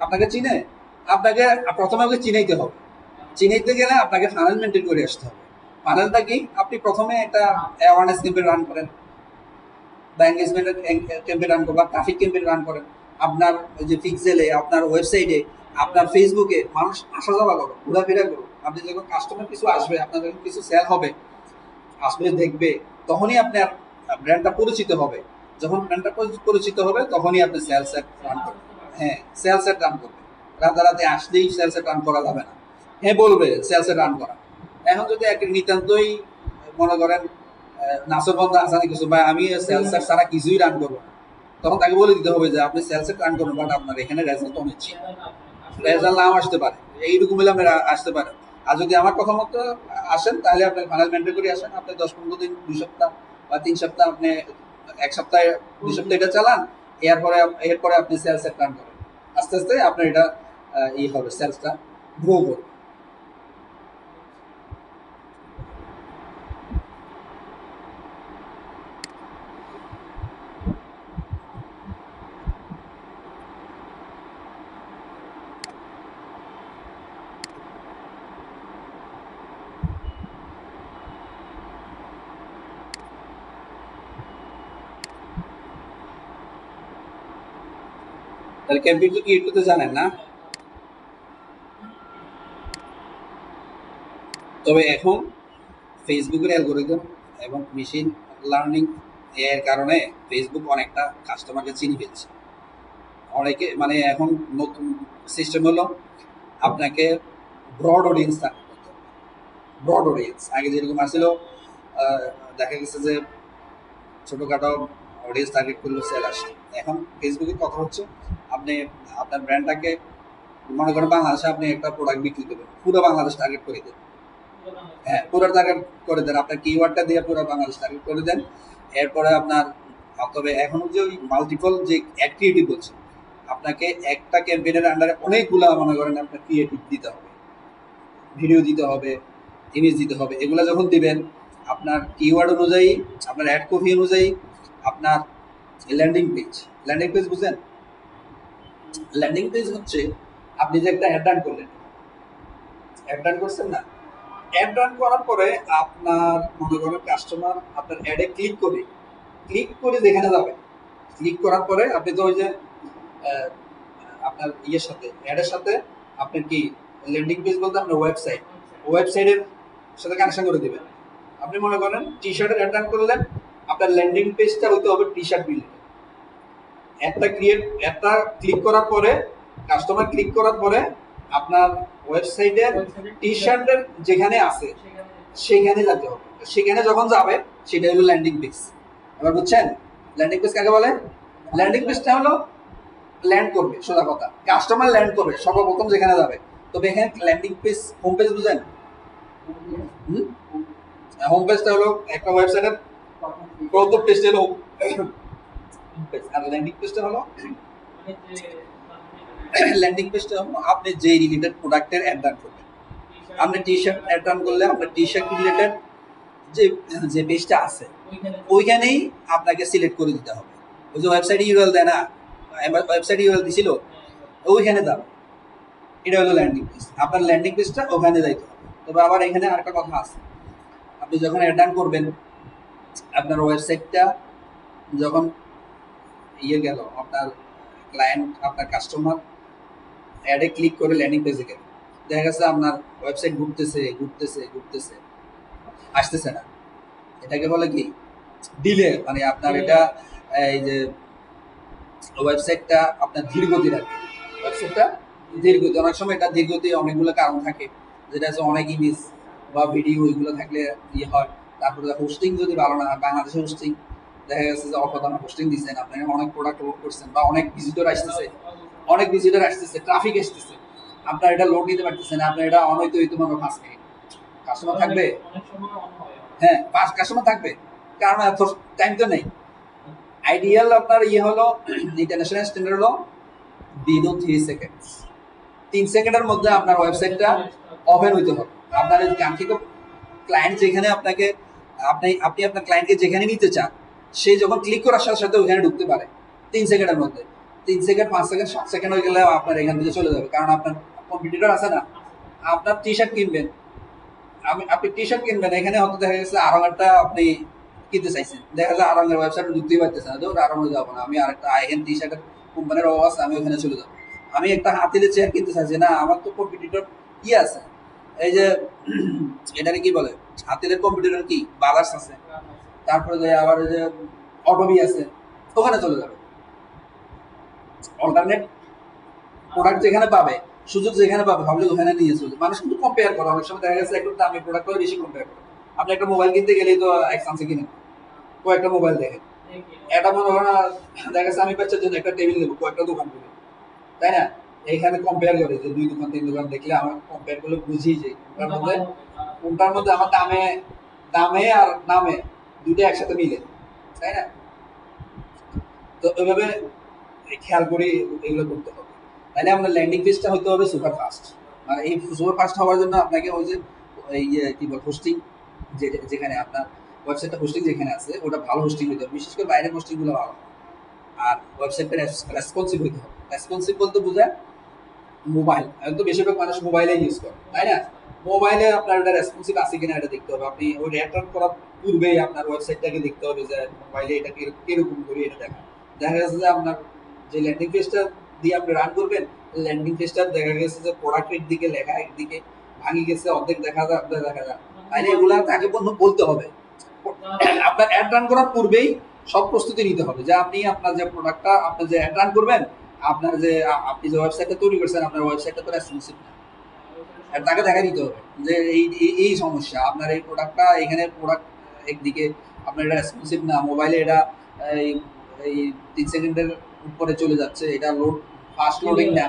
আপনাকে চিনে, আপনাকে প্রথমে ওকে চিনাইতে হবে। চিনাইতে গেলে আপনাকে ফানেল মেনটেন করে আসতে হবে। ফানেলটা কি? আপনি প্রথমে একটা অ্যাওয়ারনেস ক্যাম্পেইন রান করেন, বা এঙ্গেজমেন্ট ক্যাম্পেইন রান করেন, বা ট্রাফিক ক্যাম্পেইন রান করেন। আপনার যে পিক্সেলে, আপনার ওয়েবসাইটে, আপনার ফেসবুকে মানুষ আসা যাওয়া করো, ঘোরাফেরা করো। আপনি যখন কাস্টমার কিছু আসবে, আপনার যখন কিছু সেল হবে, আসবে দেখবে, তখনই আপনার ব্র্যান্ডটা পরিচিত হবে। যখন ব্র্যান্ডটা পরিচিত হবে, তখনই আপনি সেলস সেট রান করবেন। হ্যাঁ, সেলস সেট রান করবেন। রাতারাতি আসলেই সেলস সেট রান করা যাবে না। হ্যাঁ, বলবে সেলস সেট রান করা। এখন যদি এক নিতান্তই মনে করেন নাসরবন্ধা আসানি কিছু, বা আমি সেলস সেট ছাড়া কিছুই রান করবো না, তখন তাকে বলে দিতে হবে যে আপনি সেলস সেট রান করবেন, বাট আপনার এখানে রেজাল্ট অনেক রেজাল্ট নাও আসতে পারে, এইরকম হলে আপনি আসতে পারেন। আর যদি আমার কথা মতো আসেন তাহলে আপনি ফাইনাল মেনটেন করে আসেন, আপনি 10-15 দিন, 2 সপ্তাহ বা 3 সপ্তাহ, আপনি 1 সপ্তাহে 2 সপ্তাহ এটা চালান, এরপরে আপনি সেলস টার্ন করেন, আস্তে আস্তে আপনার এটা হবে, সেলসটা গ্রো করবে। তাহলে ক্যাম্পেইন তো ক্রিয়েট করতে জানেন না, তবে এখন ফেসবুকের অ্যালগোরিদম এবং মেশিন লার্নিং এর কারণে ফেসবুক অনেকটা কাস্টমারকে চিনি ফেলছে। অনেকে মানে এখন নতুন সিস্টেম হলো আপনাকে ব্রড অডিয়েন্স টার্গেট করতে হবে। ব্রড অডিয়েন্স আগে যেরকম আসছিল, দেখা গেছে যে ছোটোখাটো অডিয়েন্স টার্গেট করলেও সেল আসে। এখন ফেসবুকের কথা হচ্ছে আপনি আপনার ব্র্যান্ডটাকে, মনে করেন বাংলাদেশে আপনি একটা প্রোডাক্ট বিক্রি করবেন, পুরো বাংলাদেশ টার্গেট করে দেন। হ্যাঁ, পুরো টার্গেট করে দেন, আপনার কিওয়ার্ডটা দিয়ে পুরো বাংলাদেশ টার্গেট করে দেন। এরপরে আপনার, তবে এখন যে ওই মাল্টিপল যে অ্যাক্টিভিটি বলছে, আপনাকে একটা ক্যাম্পেইনের আন্ডারে অনেকগুলা মনে করেন আপনার ক্রিয়েটিভ দিতে হবে, ভিডিও দিতে হবে, ইমেজ দিতে হবে। এগুলো যখন দিবেন আপনার কিওয়ার্ড অনুযায়ী, আপনার অ্যাড কপি অনুযায়ী, আপনার ল্যান্ডিং পেজ বুঝেন? ল্যান্ডিং পেজ হচ্ছে আপনি যে একটা অ্যাড রান করলেন, অ্যাড রান করছেন না, অ্যাড রান করার পরে আপনার মনে করেন কাস্টমার আপনার অ্যাডে ক্লিক করে যেখানে যাবে, ক্লিক করার পরে আপনি তো ওই যে আপনার ইয়ের সাথে, অ্যাডের সাথে আপনার কি ল্যান্ডিং পেজ বলতে আপনার ওয়েবসাইটের সাথে কানেকশন করে দিবেন। আপনি মনে করেন টি শার্টের অ্যাড রান করলেন, আপনার ল্যান্ডিং পেজটা হতে হবে টি শার্ট রিলেটেড। একটা ক্লিক করার পরে, কাস্টমার ক্লিক করার পরে আপনার ওয়েবসাইটের টি শার্টের যেখানে আছে সেখানে যেতে হবে। সেখানে যখন যাবে সেটা হলো ল্যান্ডিং পেজ। এবার বুঝছেন ল্যান্ডিং পেজ কাকে বলে? ল্যান্ডিং পেজটা হলো ল্যান্ড করবে, সোজা কথা, কাস্টমার ল্যান্ড করবে সর্বপ্রথম যেখানে যাবে। তবে এখানে ল্যান্ডিং পেজ, হোম পেজ বুঝেন? হোম পেজটা হলো একটা ওয়েবসাইটের প্রথম পেজটা হলো হোম পেজ, আর ল্যান্ডিং পেজটা হলো আপনি যে রিলেটেড প্রোডাক্টের অ্যাড রান করবেন। আপনি টি শার্ট অ্যাড রান করলে আপনার টি শার্ট রিলেটেড যে পেজটা আছে ওইখানেই আপনাকে সিলেক্ট করে দিতে হবে। ওই যে ওয়েবসাইট ইউআরএল দেয় না, ওয়েবসাইট ইউআরএল দিছিল, ওইখানে যাবে। এটা হলো ল্যান্ডিং পেজ। আপনার ল্যান্ডিং পেজটা ওখানে যাইতে হবে। তবে আবার এখানে আরেকটা কথা আছে, আপনি যখন অ্যাড রান করবেন, আপনার ওয়েবসাইটটা যখন গেল, আপনার ক্লায়েন্ট, আপনার কাস্টমার অ্যাডে ক্লিক করে ল্যান্ডিং পেজে গেল, দেখা গেছে আপনার ওয়েবসাইট ঘুরতেছে আসতেছে না। এটাকে বলে কি ডিলে, মানে আপনার এটা এই যে ওয়েবসাইটটা আপনার ধীরগতির আর কি, ওয়েবসাইটটা ধীরগতি। অনেক সময় এটা ধীরগতি অনেকগুলো কারণ থাকে, যেটা হচ্ছে অনেক ইমেজ বা ভিডিও এগুলো থাকলে হয়। তারপরে হোস্টিং যদি ভালো না হয়, বাংলাদেশে হোস্টিং দেখা গেছে যে অপ্রধান হোস্টিং দিচ্ছেন, আপনি অনেক প্রোডাক্ট লোড করছেন বা অনেক ভিজিটর আসতেছে, ট্রাফিক আসতেছে, আপনার এটা লোড নিতে পারতেছেন, আপনার এটা অন হইতে মনে 5 মিনিট কাস্টমার থাকবে। হ্যাঁ, 5 কাস্টমার থাকবে, কারণ এত টাইম তো নেই। আইডিয়াল আপনার হলো ইন্টারন্যাশনাল স্ট্যান্ডার্ড হলো বিলো 3 সেকেন্ড। 3 সেকেন্ডের মধ্যে আপনার ওয়েবসাইটটা ওপেন হইতে হবে। আপনার কাঙ্ক্ষিত ক্লায়েন্ট যেখানে আপনাকে, আপনি আপনার ক্লায়েন্টকে যেখানে নিতে চান, সে যখন ক্লিক করার সাথে সাথে ওইখানে ঢুকতে পারে 3 সেকেন্ডের মধ্যে। 3 সেকেন্ড, 5 সেকেন্ড, 7 সেকেন্ড হয়ে গেলে আপনার এখান থেকে চলে যাবে। কারণ আপনার কম্পিটিটর আছে না, আপনার টি শার্ট কিনবেন, আপনি টি শার্ট কিনবেন, এখানে হয়তো দেখা গেছে আরো একটা আপনি কিনতে চাইছেন, দেখা যায় আরঙের ওয়েবসাইটে ঢুকতেই পারতেছে না, ধর আরঙে যাবো না, আমি আরেকটা আইএন টি শার্টের কোম্পানির অভাব আছে, আমি ওখানে চলে যাবো। আমি একটা হাতিলে চেয়ার কিনতে চাইছি না, আমার তো কম্পিটিটর কি আছে, এই যে এটাকে কি বলে, হাতিলের কম্পিটিটর কি বাজার্স আছে, তারপরে যে আবার ওই যে অটোবি আছে, ওখানে চলে যাবে। অল্টারনেট প্রোডাক্ট যেখানে পাবে, সুযোগ যেখানে পাবে, ভাবলে ওখানে নিয়ে চলে। মানুষ কিন্তু কম্পেয়ার করে, অনেক সময় দেখা গেছে একটু দামি প্রোডাক্ট করে বেশি কম্পেয়ার করে। আপনি একটা মোবাইল কিনতে গেলেই তো এক্সান্সে কিনেন, কয়েকটা মোবাইল দেখেন, এটা মনে হয় না, দেখা গেছে আমি বাচ্চার জন্য একটা টেবিল নেবো, কয়েকটা দোকান করে, তাই না? এইখানে কম্পেয়ার করে যে 2 দোকান 3 দোকান দেখলে আমার কম্পেয়ার করলে বুঝি যে কোনটার মধ্যে আমার দামে দামে আর নামে দুটো একসাথে মিলে, তাই না? তো ওইভাবে খেয়াল করে এগুলো করতে হবে। তাহলে আপনার ল্যান্ডিং পেজটা হতে হবে সুপার ফাস্ট। মানে এই সুপার ফাস্ট হওয়ার জন্য আপনাকে ওই যে কি বল হোস্টিং, যেখানে আপনার ওয়েবসাইটটা হোস্টিং যেখানে আছে ওটা ভালো হোস্টিং হতে হবে, বিশেষ করে বাইরের হোস্টিংগুলো ভালো। আর ওয়েবসাইটটা রেসপন্সিভ হতে হবে। রেসপন্সিভ বলতে বোঝায় মোবাইল, একদম বেশিরভাগ মানুষ মোবাইলে ইউজ করে, তাই না? মোবাইলে আপনার ওটা রেসপন্সিভ আছে কিনা এটা দেখতে হবে। আপনি ওই অ্যাট্রাক্ট করার পূর্বেই আপনার ওয়েবসাইটটাকে দেখতে হবে যে মোবাইলে এটা কিরকম করে এটা দেখা গেছে যে আপনার যে ল্যান্ডিং পেজটা দিয়ে আপনি রান করবেন, ল্যান্ডিং পেজটা দেখা গেছে যে প্রোডাক্টের দিকে লেখা একদিকে ভাঙি গেছে, অর্ধেক দেখা যায় অর্ধেক দেখা যায়, তাইলে এগুলা তাকে বলতে হবে। আপনার অ্যাড রান করার পূর্বেই সব প্রস্তুতি নিতে হবে যে আপনি আপনার যে প্রোডাক্টটা আপনি যে অ্যাড রান করবেন, আপনার যে আপনি যে ওয়েবসাইটটা তৈরি করছেন আপনার ওয়েবসাইটটা তো রেসপন্সিভ না, তাকে দেখা দিতে হবে যে এই সমস্যা আপনার এই প্রোডাক্টটা এখানে প্রোডাক্ট একদিকে আপনার এটা রেসপন্সিভ না, মোবাইলে এটা এই এই 3 সেকেন্ডের উপরে চলে যাচ্ছে, এটা ফাস্ট লোডিং না,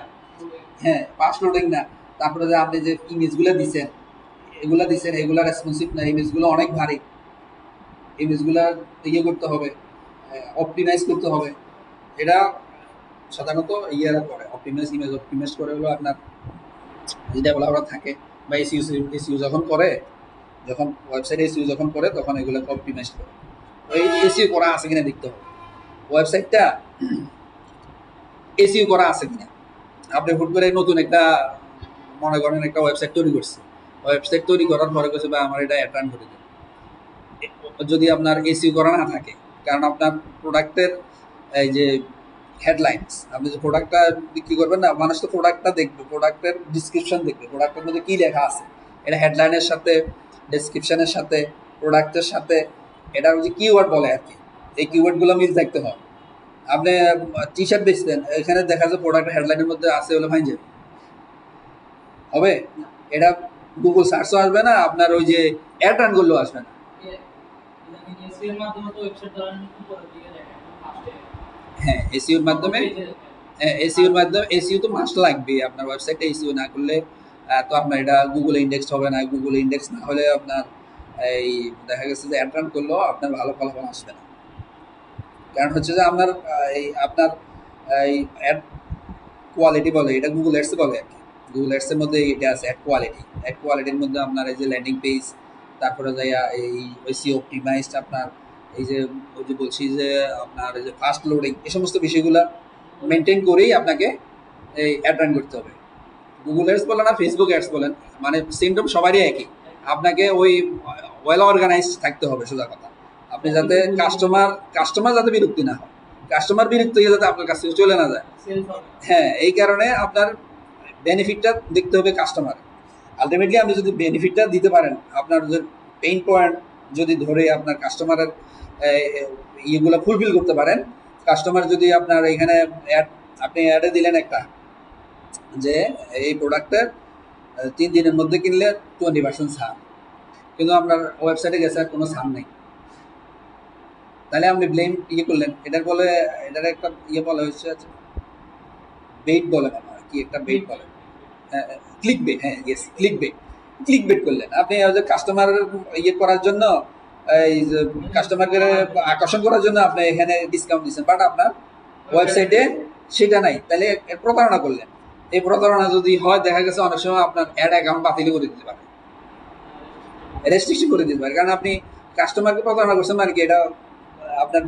হ্যাঁ ফাস্ট লোডিং না। তারপরে যে আপনি যে ইমেজগুলো দিচ্ছেন এগুলা রেসপন্সিভ না, ইমেজগুলো অনেক ভারী, ইমেজগুলা ইয়ে করতে হবে, অপটিমাইজ করতে হবে। এটা সাধারণত ইয়ারা করে, ইমেজ অপটিমাইজ করে হলো আপনার যে ডেভেলপার থাকে বা এসইউ যখন ওয়েবসাইট এসইউ যখন করে তখন এগুলো অপটিমাইজ করে। ওই এসইউ করা আছে কিনা দেখতে হবে, ওয়েবসাইটটা এসইউ করা আছে কিনা। আপনি হুট করে নতুন একটা মনে করেন একটা ওয়েবসাইট তৈরি করছে, ওয়েবসাইট তৈরি করার পরে কিছু বা আমার এটা অ্যাটার্ন করে দেবে, যদি আপনার এসইউ করা না থাকে, কারণ আপনার প্রোডাক্টের এই যে হেডলাইন্স, আপনি যে প্রোডাক্টটা বিক্রি করবেন না, মানুষ তো প্রোডাক্টটা দেখবে, প্রোডাক্টের ডিসক্রিপশন দেখবে, প্রোডাক্টের মধ্যে কী লেখা আছে, এটা হেডলাইনের সাথে ডিসক্রিপশনের সাথে প্রোডাক্টের সাথে এটা যে কিওয়ার্ড বলে আর কি, এই কিওয়ার্ডগুলো মিল থাকতে হয়। আপনি টি শার্ট বেচতেন, এখানে দেখা যায় প্রোডাক্টের হেডলাইনের মধ্যে আছে হলে ফাইন যাবে, হবে? এটা গুগল সার্চও আসবে না, আপনার ওই যে অ্যাড রান করলেও আসবে না। হ্যাঁ এসইওর মাধ্যমে, এসইও তো মাস্ট লাগবে। আপনার ওয়েবসাইটে এসইও না করলে তো আপনার এটা গুগলে ইন্ডেক্স হবে না, গুগলে ইন্ডেক্স না হলে আপনার এই দেখা গেছে যে অ্যাড রান করলেও আপনার ভালো ফলাফল আসবে না। কারণ হচ্ছে যে আপনার এই অ্যাড কোয়ালিটি বলে, এটা গুগল অ্যাডস বলে আর কি, গুগল অ্যাডসের মধ্যে এটা আছে অ্যাড কোয়ালিটির মধ্যে আপনার এই যে ল্যান্ডিং পেজ, তারপরে যাইয়া এই এসইও অপটিমাইজড, আপনার এই যে ওই যে বলছি যে আপনার এই যে ফাস্ট লোডিং, এই সমস্ত বিষয়গুলো মেনটেন করেই আপনাকে এই অ্যাড রান করতে হবে। গুগল অ্যাডস বলেন না ফেসবুক অ্যাডস বলেন, মানে সিমটম সবারই একই, আপনাকে ওই ওয়েল অর্গানাইজড থাকতে হবে সোজা কথা। আপনি যাতে কাস্টমার যাতে বিরক্তি না হয়, কাস্টমার বিরক্ত হয়ে যাতে আপনার কাছ থেকে চলে না যায়। হ্যাঁ এই কারণে আপনার বেনিফিটটা দেখতে হবে কাস্টমার। আলটিমেটলি আপনি যদি বেনিফিটটা দিতে পারেন, আপনার যে পেইন পয়েন্ট যদি ধরে আপনার কাস্টমারের ইয়েগুলো ফুলফিল করতে পারেন, কাস্টমার যদি আপনার এখানে আপনি অ্যাডে দিলেন একটা যে এই প্রোডাক্টের 3 দিনের মধ্যে কিনলে 20% ছাড়, কিন্তু আপনার ওয়েবসাইটে গেছে কোনো ছাড় নেই, তাহলে আপনি ব্লেম করলেন। এটার একটা বলা হয়েছে বেট বলে মনে হয়, কি একটা বেট বলে, ক্লিক বেট, হ্যাঁ ইয়েস ক্লিক বেট করলেন আপনি কাস্টমার করার জন্য, এই যে কাস্টমারকে আকর্ষণ করার জন্য আপনি এখানে ডিসকাউন্ট দিচ্ছেন, বাট আপনার ওয়েবসাইটে সেটা নাই, তাহলে প্রতারণা করলেন। এই প্রতারণা যদি হয় দেখা গেছে অনেক সময় আপনার অ্যাড অ্যাকাউন্ট বাতিল করে দিতে পারে, রেস্ট্রিকশন করে দিতে পারে, কারণ আপনি কাস্টমারকে প্রতারণা করছেন মানে কি, এটা আপনার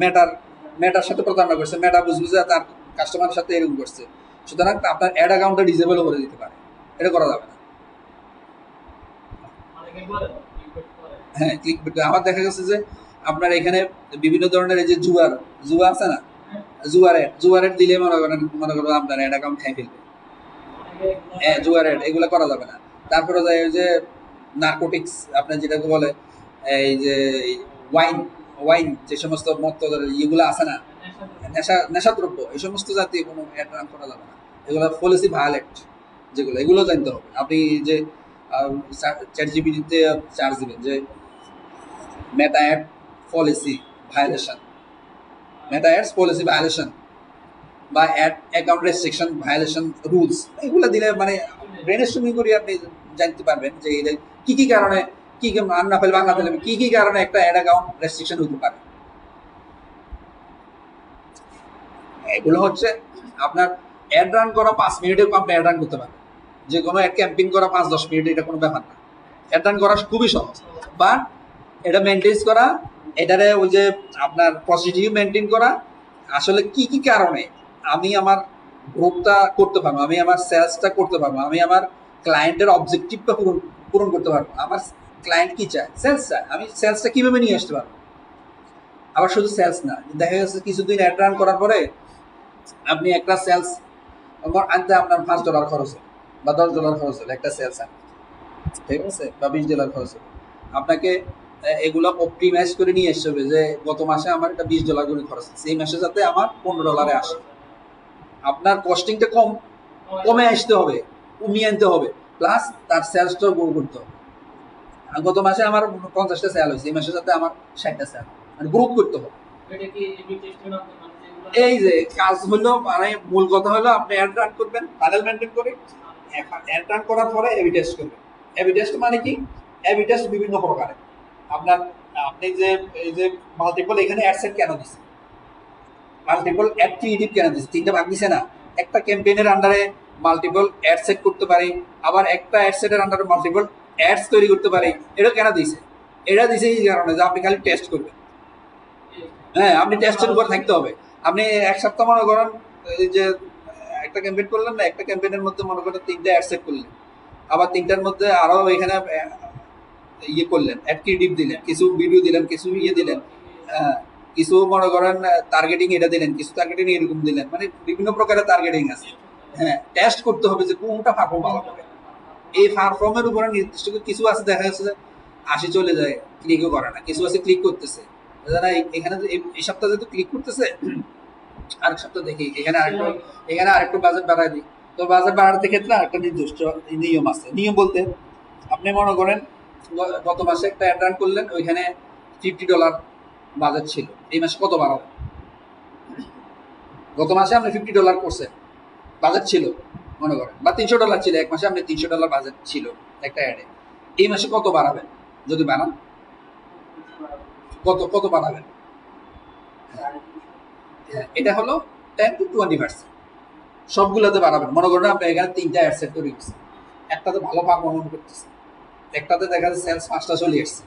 মেটার সাথে প্রতারণা করছে, মেটা বুঝবে যে তার কাস্টমারের সাথে এরকম করছে, সুতরাং আপনার অ্যাড অ্যাকাউন্টটা ডিসেবলও করে দিতে পারে, এটা করা যাবে না। হ্যাঁ ক্লিক বেট, আমার দেখা গেছে যে আপনার এখানে বিভিন্ন ধরনের এই যে জুয়া আছে না, জুয়ার অ্যাড দিলে মনে করেন আপনার অ্যাড অ্যাকাউন্ট খাই ফেলবে, হ্যাঁ জুয়ার অ্যাড এগুলো করা যাবে না। তারপরে যায় ওই যে নার্কোটিক্স, আপনার যেটাকে বলে এই যে ওয়াইন যে সমস্ত মত্ত ইয়েগুলো আছে না, নেশাদ্রব্য, এই সমস্ত জাতীয় কোনো অ্যাড রান করা যাবে না, এগুলো পলিসি ভায়োলেট যেগুলো, এগুলো জানতে হবে। আপনি যে চ্যাটজিপিটিতে চার্জ দিবেন যে Meta ad policy violation, Meta ads policy violation, বা অ্যাকাউন্ট রেস্ট্রিকশন ভায়োলেশন রুলস এগুলো দিলে মানে ব্রেন স্টর্মিং করে আপনি জানতে পারবেন যে এটা কি কি কারণে কি কি না ফেলবে না ফেলবে কি কি কারণে একটা অ্যাড অ্যাকাউন্ট রেস্ট্রিকশন হতে পারে। এগুলো হচ্ছে আপনার অ্যাড রান করা 5 মিনিটে আপনি অ্যাড রান করতে পারেন, যে কোনো অ্যাড ক্যাম্পেইন করা 5-10 মিনিট এটা কোনো ব্যাপার না। অ্যাড রান করা খুবই সহজ, বাট এটা মেনটেন করা, এটারে ওই যে আপনার পজিটিভ মেনটেন করা আসলে কি কি কারণে আমি আমার গ্রোথটা করতে পারবো, আমি আমার সেলসটা করতে পারবো, আমি আমার ক্লায়েন্টের অবজেক্টিভটা পূরণ করতে পারবো, আমার ক্লায়েন্ট কি চায় সেলস চায়, আমি সেলসটা কিভাবে নিয়ে আসতে পারবো। আবার শুধু সেলস না, দেখা যাচ্ছে কিছুদিন অ্যাড রান করার পরে আপনি একটা সেলস আনতে আপনার $5 খরচ হলো বা $10 খরচ হলো একটা সেলস আনতে, ঠিক আছে, বা $20 খরচ হলো। আপনাকে এগুলো অপটিমাইজ করে নিয়ে আসতে হবে যে গত মাসে আমার এটা $20 করে খরচ হচ্ছে, এই মাসে যাতে আমার $15 আসে। আপনার কস্টিংটা কমে আসতে হবে, কমিয়ে আনতে হবে, প্লাস তার সেলসটাও গ্রো করতে হবে। গত মাসে আমার 50টা সেল হয়েছে, এই মাসে যাতে আমার 60টা সেল, মানে গ্রোথ করতে হবে। এই যে কাজ হলো মানে মূল কথা হলো আপনি অ্যাড রান করবেন প্যানেল মেনটেন করে, অ্যাড রান করার পরে এবি টেস্ট করবেন। এবি টেস্ট মানে কি? এবি টেস্ট বিভিন্ন প্রকারের। আপনার আপনি যে এই যে মাল্টিপল এখানে অ্যাড সেট কেন দিচ্ছেন, মাল্টিপল অ্যাড ক্রিয়েটিভ কেন দিচ্ছে, 3টা ভাগ দিছে না, একটা ক্যাম্পেইনের আন্ডারে মাল্টিপল অ্যাড সেট করতে পারি, আবার একটা অ্যাড সেটের আন্ডারে মাল্টিপল অ্যাডস তৈরি করতে পারি। এটা কেন দিছে? এটা দিছে এই কারণে যে আপনি খালি টেস্ট করবেন। হ্যাঁ, আপনি টেস্টের উপর থাকতে হবে। আপনি এক সপ্তাহ মনে করেন এই যে একটা ক্যাম্পেইন করলেন না, একটা ক্যাম্পেইনের মধ্যে মনে করেন 3টা অ্যাড সেট করলেন, আবার 3টার মধ্যে আরো এখানে ইয়ে করলেন, অ্যাড ক্রিয়েটিভ দিলেন, কিছু ভিডিও দিলেন, কিছু ইয়ে দিলেন, কিছু মনে করেন টার্গেটিং এটা দিলেন, কিছু টার্গেটিং এরকম দিলেন, মানে বিভিন্ন প্রকারের টার্গেটিং আছে। হ্যাঁ, টেস্ট করতে হবে যে কোনটা পারফর্ম ভালো করে। এই পারফর্মের উপরে নির্দিষ্ট কিছু আছে, দেখা যাচ্ছে যে 80 চলে যায়, ক্লিকও করে না, কিছু আছে ক্লিক করতেছে, যারা এখানে এই সপ্তাহে যেহেতু ক্লিক করতেছে, আরেক সপ্তাহ দেখি এখানে আরেকটু বাজেট বাড়াই দিই। তো বাজেট বাড়াতে ক্ষেত্রে একটা নির্দিষ্ট নিয়ম আছে। নিয়ম বলতে আপনি মনে করেন গত মাসে একটা অ্যাড রান করলেন, ওইখানে $50 বাজেট ছিল, এই মাসে কত বাড়াবে? গত মাসে আপনি $50 করছেন, বাজেট ছিল মনে করেন, বা $300 ছিল, এক মাসে আপনি $300 বাজেট ছিল একটা অ্যাডে, এই মাসে কত বাড়াবেন? যদি বাড়ান কত কত বাড়াবেন? এটা হলো 10-20%। সবগুলোতে বাড়াবেন। মনে করেন আপনি এখানে 3টা অ্যাড সেট তৈরি করছেন, একটাতে ভালো পারফরমেন্স করতেছে, একটাতে দেখা যাচ্ছে সেলস 5টা চলে আসছে,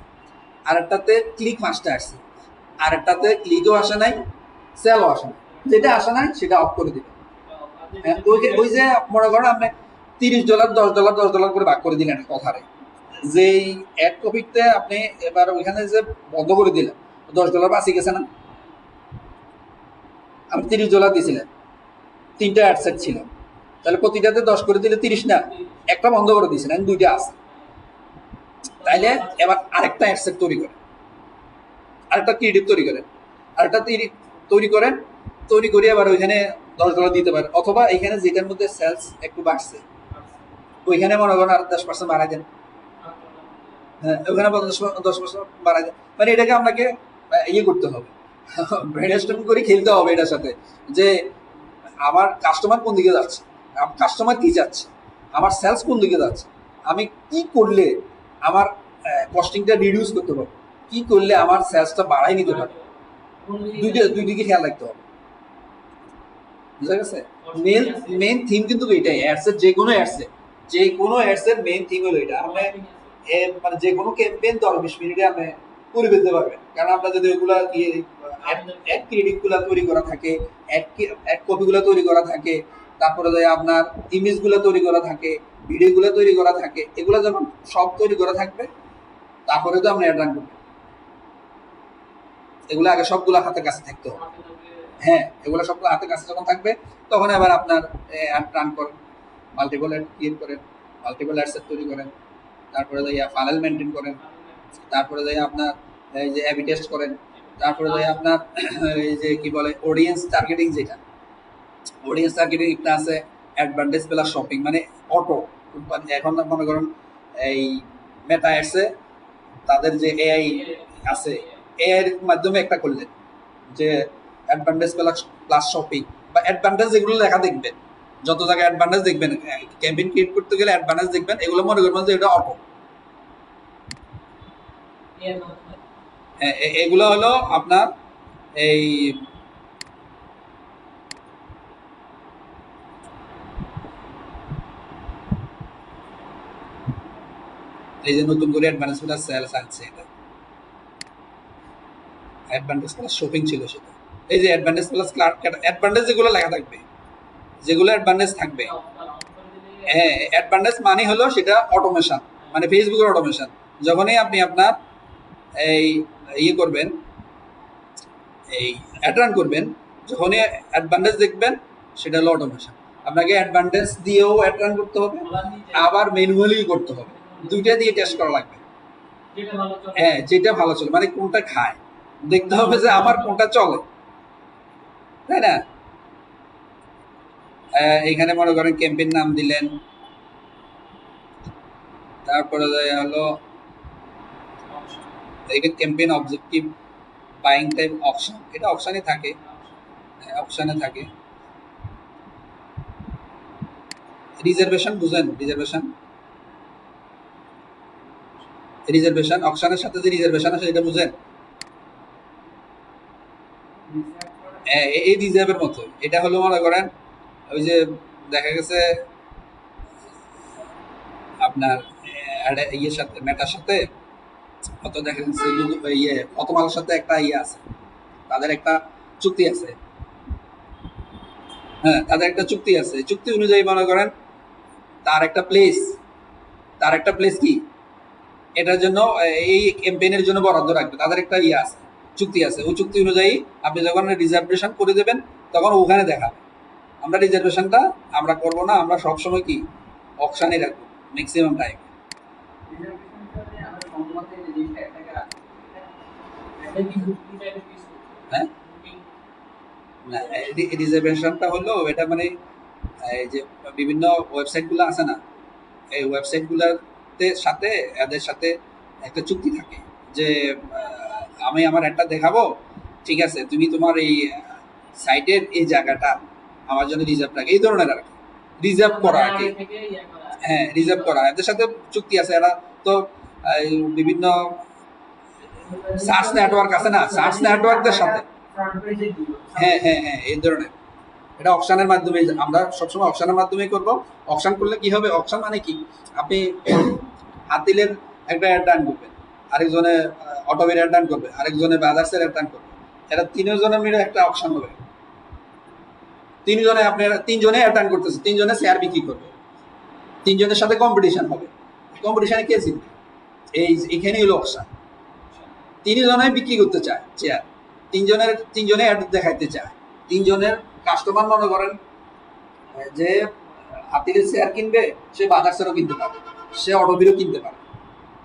আরেকটাতে ক্লিক 5টা আসছে, আরেকটাতে ক্লিকও আসে নাই, সেলও আসে নাই, যেটা আসে নাই সেটা অফ করে দিবেন। ওই যে মনে করেন আপনি $30 $10 করে ভাগ করে দিলেন কথারে, যেই অ্যাড কপিতে আপনি এবার ওইখানে যে বন্ধ করে দিলেন, $10 বাঁচি গেছে না? আপনি $30 দিয়েছিলেন, 3টা অ্যাড সেট ছিল, তাহলে প্রতিটাতে 10 করে দিলে 30 না, একটা বন্ধ করে দিয়েছিলেন, 2টা আছে। তাইলে এবার আরেকটা অ্যাড সেট তৈরি করেন, আরেকটা ক্রিয়েটিভ তৈরি করেন, আরেকটা তৈরি করেন, তৈরি করে আবার ওইখানে $10 দিতে পারেন, অথবা এখানে যেটার মধ্যে সেলস একটু বাড়ছে ওইখানে মনে করেন আর 10% বাড়াই দেন। হ্যাঁ, ওখানে 10% বাড়াই দেন, মানে এটাকে আপনাকে ইয়ে করতে হবে, ব্রেনস্টর্মিং করে খেলতে হবে এটার সাথে, যে আমার কাস্টমার কোন দিকে যাচ্ছে, কাস্টমার কি চাচ্ছে, আমার সেলস কোন দিকে যাচ্ছে, আমি কি করলে আমার কস্টিংটা রিডিউস করতে পারবো, কি করলে আমার সেলসটা বাড়াই নিতে পারবো, দুই দিকে খেয়াল রাখতে হবে। বুঝা গেছে? মেন থিম কিন্তু এটাই, অ্যাডসের যে কোনো অ্যাডসের মেন থিম হলো এটা। আপনি মানে যে কোনো ক্যাম্পেইন 10-20 মিনিটে আপনি করে ফেলতে পারবেন, কারণ আপনার যদি ওইগুলা অ্যাড ক্রিয়েটিভগুলো তৈরি করা থাকে, অ্যাড কপিগুলো তৈরি করা থাকে, তারপরে যে আপনার ইমেজগুলো তৈরি করা থাকে, ভিডিওগুলো তৈরি করা থাকে, এগুলো যখন সব তৈরি করা থাকবে তারপরে তো আপনি অ্যাড রান করবেন। এগুলো আগে সবগুলো হাতের কাছে থাকতে হবে। হ্যাঁ, এগুলো সবগুলো হাতের কাছে যখন থাকবে তখন আবার আপনার অ্যাড রান করেন, মাল্টিপল অ্যাড ক্রিয়েট করেন, মাল্টিপল অ্যাড সেট তৈরি করেন, তারপরে যাইয়া ফানেল মেনটেন করেন, তারপরে যাইয়া আপনার এই যে এবি টেস্ট করেন, তারপরে যাইয়া আপনার এই যে কি বলে অডিয়েন্স টার্গেটিং, যেটা অডিয়েন্স টার্গেটিং একটা আছে অ্যাডভান্টেজ প্লাস শপিং, মানে অটো এখন মনে করেন এই মেটা অ্যাডসে তাদের যে এআই আছে, এআই এর মাধ্যমে একটা করলেন যে অ্যাডভান্টেজ প্লাস শপিং বা অ্যাডভান্টেজ যেগুলো লেখা দেখবেন, যত জায়গায় অ্যাডভান্টেজ দেখবেন, ক্যাম্পেইন ক্রিয়েট করতে গেলে অ্যাডভান্টেজ দেখবেন, এগুলো মনে করবেন যে এটা অটো। এগুলো হলো আপনার এই এই যে নতুন করে অ্যাডভান্টেজ প্লাস সেলস আছে, এটা অ্যাডভান্টেজ প্লাস শপিং ছিল সেটা। এই যে অ্যাডভান্টেজ প্লাস ক্লার্ক, অ্যাডভান্টেজ যেগুলো লেখা থাকবে, যেগুলো অ্যাডভান্টেজ থাকবে, হ্যাঁ অ্যাডভান্টেজ মানে হলো সেটা অটোমেশন, মানে ফেসবুকের অটোমেশন। যখনই আপনি আপনার এই ইয়ে করবেন, এই অ্যাড রান করবেন, যখনই অ্যাডভান্টেজ দেখবেন সেটা হলো অটোমেশন। আপনাকে অ্যাডভান্টেজ দিয়েও অ্যাড রান করতে হবে, আবার ম্যানুয়ালি করতে হবে, দুইটা দিয়ে টেস্ট করা লাগবে। হ্যাঁ যেটা ভালো চলে, মানে কোনটা খায় দেখতে হবে যে আমার কোনটা চলে, তাই না? এখানে মনে করেন ক্যাম্পেইন নাম দিলেন, তারপরে হলো এখানে campaign objective, buying time option, এটা অপশনে থাকে, অপশনে থাকে। রিজার্ভেশন বুঝেন? রিজার্ভেশন, রিজার্ভেশন অপশনের সাথে যে রিজার্ভেশন আছে এটা বুঝেন? এই রিজার্ভের মতো, এটা হলো মনে করেন ওই যে দেখা গেছে আপনার ইয়ের সাথে, মেটার সাথে, অত দেখা যাচ্ছে ইয়ে প্রথমালোর সাথে একটা ইয়ে আছে, তাদের একটা চুক্তি আছে, হ্যাঁ তাদের একটা চুক্তি আছে, চুক্তি অনুযায়ী মনে করেন তার একটা প্লেস কি এটার জন্য, এই ক্যাম্পেইনের জন্য বরাদ্দ রাখবে, তাদের একটা ইয়ে আছে, চুক্তি আছে। ওই চুক্তি অনুযায়ী আপনি যখন রিজার্ভেশন করে দেবেন তখন ওখানে দেখাবে। আমরা রিজার্ভেশনটা আমরা করব না, আমরা সবসময় কি অপশানে রাখবো ম্যাক্সিমাম টাইম। হ্যাঁ না, রিজার্ভেশনটা হলো এটা মানে এই যে বিভিন্ন ওয়েবসাইটগুলো আছে না, এই ওয়েবসাইটগুলোতে সাথে এদের সাথে একটা চুক্তি থাকে যে আমি আমার একটা দেখাবো, ঠিক আছে তুমি তোমার এই সাইটের এই জায়গাটা আমার জন্য রিজার্ভ রাখে, এই ধরনের আর কি, রিজার্ভ করা আর কি। হ্যাঁ রিজার্ভ করা, এদের সাথে চুক্তি আছে। এরা তো বিভিন্ন সার্চ নেটওয়ার্ক আছে না, সার্চ নেটওয়ার্কদের সাথে, হ্যাঁ হ্যাঁ হ্যাঁ এই ধরনের। এটা অপশনের মাধ্যমে, আমরা সবসময় অপশনের মাধ্যমে করব। অপশন করলে কি হবে, অপশন মানে কি, আপনি হাত দিলেন একটা অ্যাড রান করবেন, আরেকজনে অটোমের অ্যাড রান করবে, আরেকজনে বাজার্সের অ্যাড রান করবে, এটা তিনজনের মিলে একটা অপশন হবে। তিনজনে অ্যাড রান করতেছে, তিনজনে শেয়ার বিক্রি করবে, তিনজনের সাথে কম্পিটিশন হবে। কম্পিটিশনে কে জিতবে, এইখানেই হলো অপশন। তিনজনে বিক্রি করতে চায় চেয়ার, তিনজনে অ্যাড দেখাইতে চায়, তিনজনের কাস্টমার মনে করেন যে হাতির শেয়ার কিনবে, সে বাজারসেরও কিনতে পারে, সে অটোবিরও কিনতে পারে,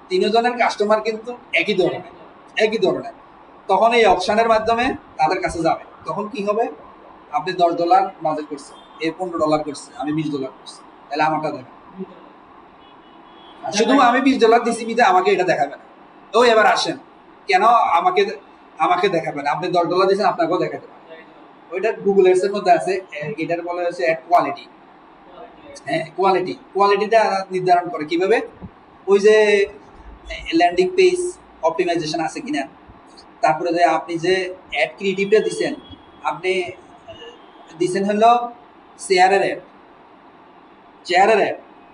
তিনজনের কাস্টমার কিন্তু একই ধরনের। তখন এই অপশনের মাধ্যমে তাদের কাছে যাবে। তখন কি হবে, আপনি $10 বাজেট করছেন, এ $15 করছে, আমি $20 করছি, তাহলে আমারটা দেখাবে। শুধু আমি $20 দিছি বিধে আমাকে এটা দেখাবে না। ও এবার আসেন, কেন আমাকে দেখাবে না, আপনি $10 দিয়েছেন, আপনাকেও দেখাতে পারে। ওইটা গুগল এডস এর মধ্যে আছে, এটার বলা হচ্ছে অ্যাড কোয়ালিটি। হ্যাঁ কোয়ালিটিটা নির্ধারণ করে কিভাবে, ওই যে ল্যান্ডিং পেজ অপটিমাইজেশন আছে কিনা, তারপরে যে আপনি যে অ্যাড ক্রিয়েটিভটা দিচ্ছেন, আপনি দিচ্ছেন হলো চেয়ারের অ্যাড,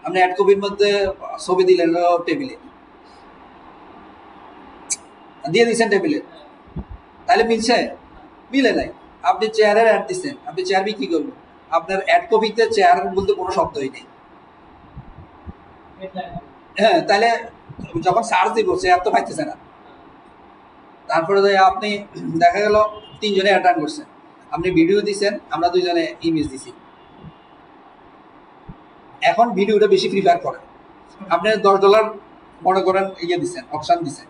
আপনি অ্যাড কপির মধ্যে ছবি দিলেন হলো টেবিলে দিয়ে দিচ্ছেন টেবিলে, তাহলে মিলে নাই। আপনি চেয়ারের অ্যাড দিচ্ছেন, আপনি চেয়ার বিক্রি করবেন, আপনার অ্যাড কপিতে চেয়ার বলতে কোনো শব্দই নেই। হ্যাঁ তাহলে যখন সার্চ দিব চেয়ার তো পাইতেছে না। তারপরে আপনি দেখা গেল তিনজনে অ্যাড রান করছেন, আপনি ভিডিও দিচ্ছেন, আমরা দুইজনে ইমেজ দিছি, এখন ভিডিওটা বেশি প্রিফার করে। আপনি $10 মনে করেন ইয়ে দিচ্ছেন, অপশন দিচ্ছেন,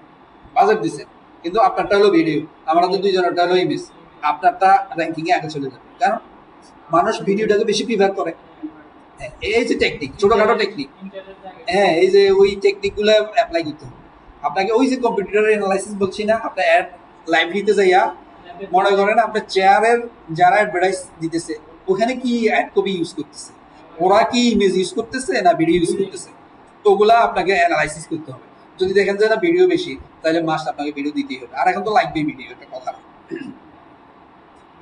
বাজেট দিচ্ছেন, কিন্তু আপনারটা হলো ভিডিও, আমরা তো দুইজনেরটা হলো ইমেজ, আপনারটা র্যাঙ্কিং এ আগে চলে যাবে, কারণ মানুষ ভিডিওটাকে বেশি প্রিফার করে। এই যে টেকনিক, ছোটখাটো টেকনিক, হ্যাঁ এই যে ওই টেকনিকগুলো অ্যাপ্লাই করতে হবে আপনাকে। ওই যে কম্পিউটার অ্যানালাইসিস বলছি না, আপনার অ্যাড লাইব্রেরিতে যাইয়া মনে করেন আপনার চেয়ারের যারা অ্যাডভার্টাইজ দিতেছে ওখানে কি অ্যাড কপি ইউজ করতেছে, ওরা কি ইমেজ ইউজ করতেছে না ভিডিও ইউজ করতেছে, তো ওগুলা আপনাকে অ্যানালাইসিস করতে হবে। যদি দেখেন যে না ভিডিও বেশি, তাহলে মাস্ট আপনাকে ভিডিও দিতেই হবে। আর এখন তো লাগবে ভিডিও, একটা কথা।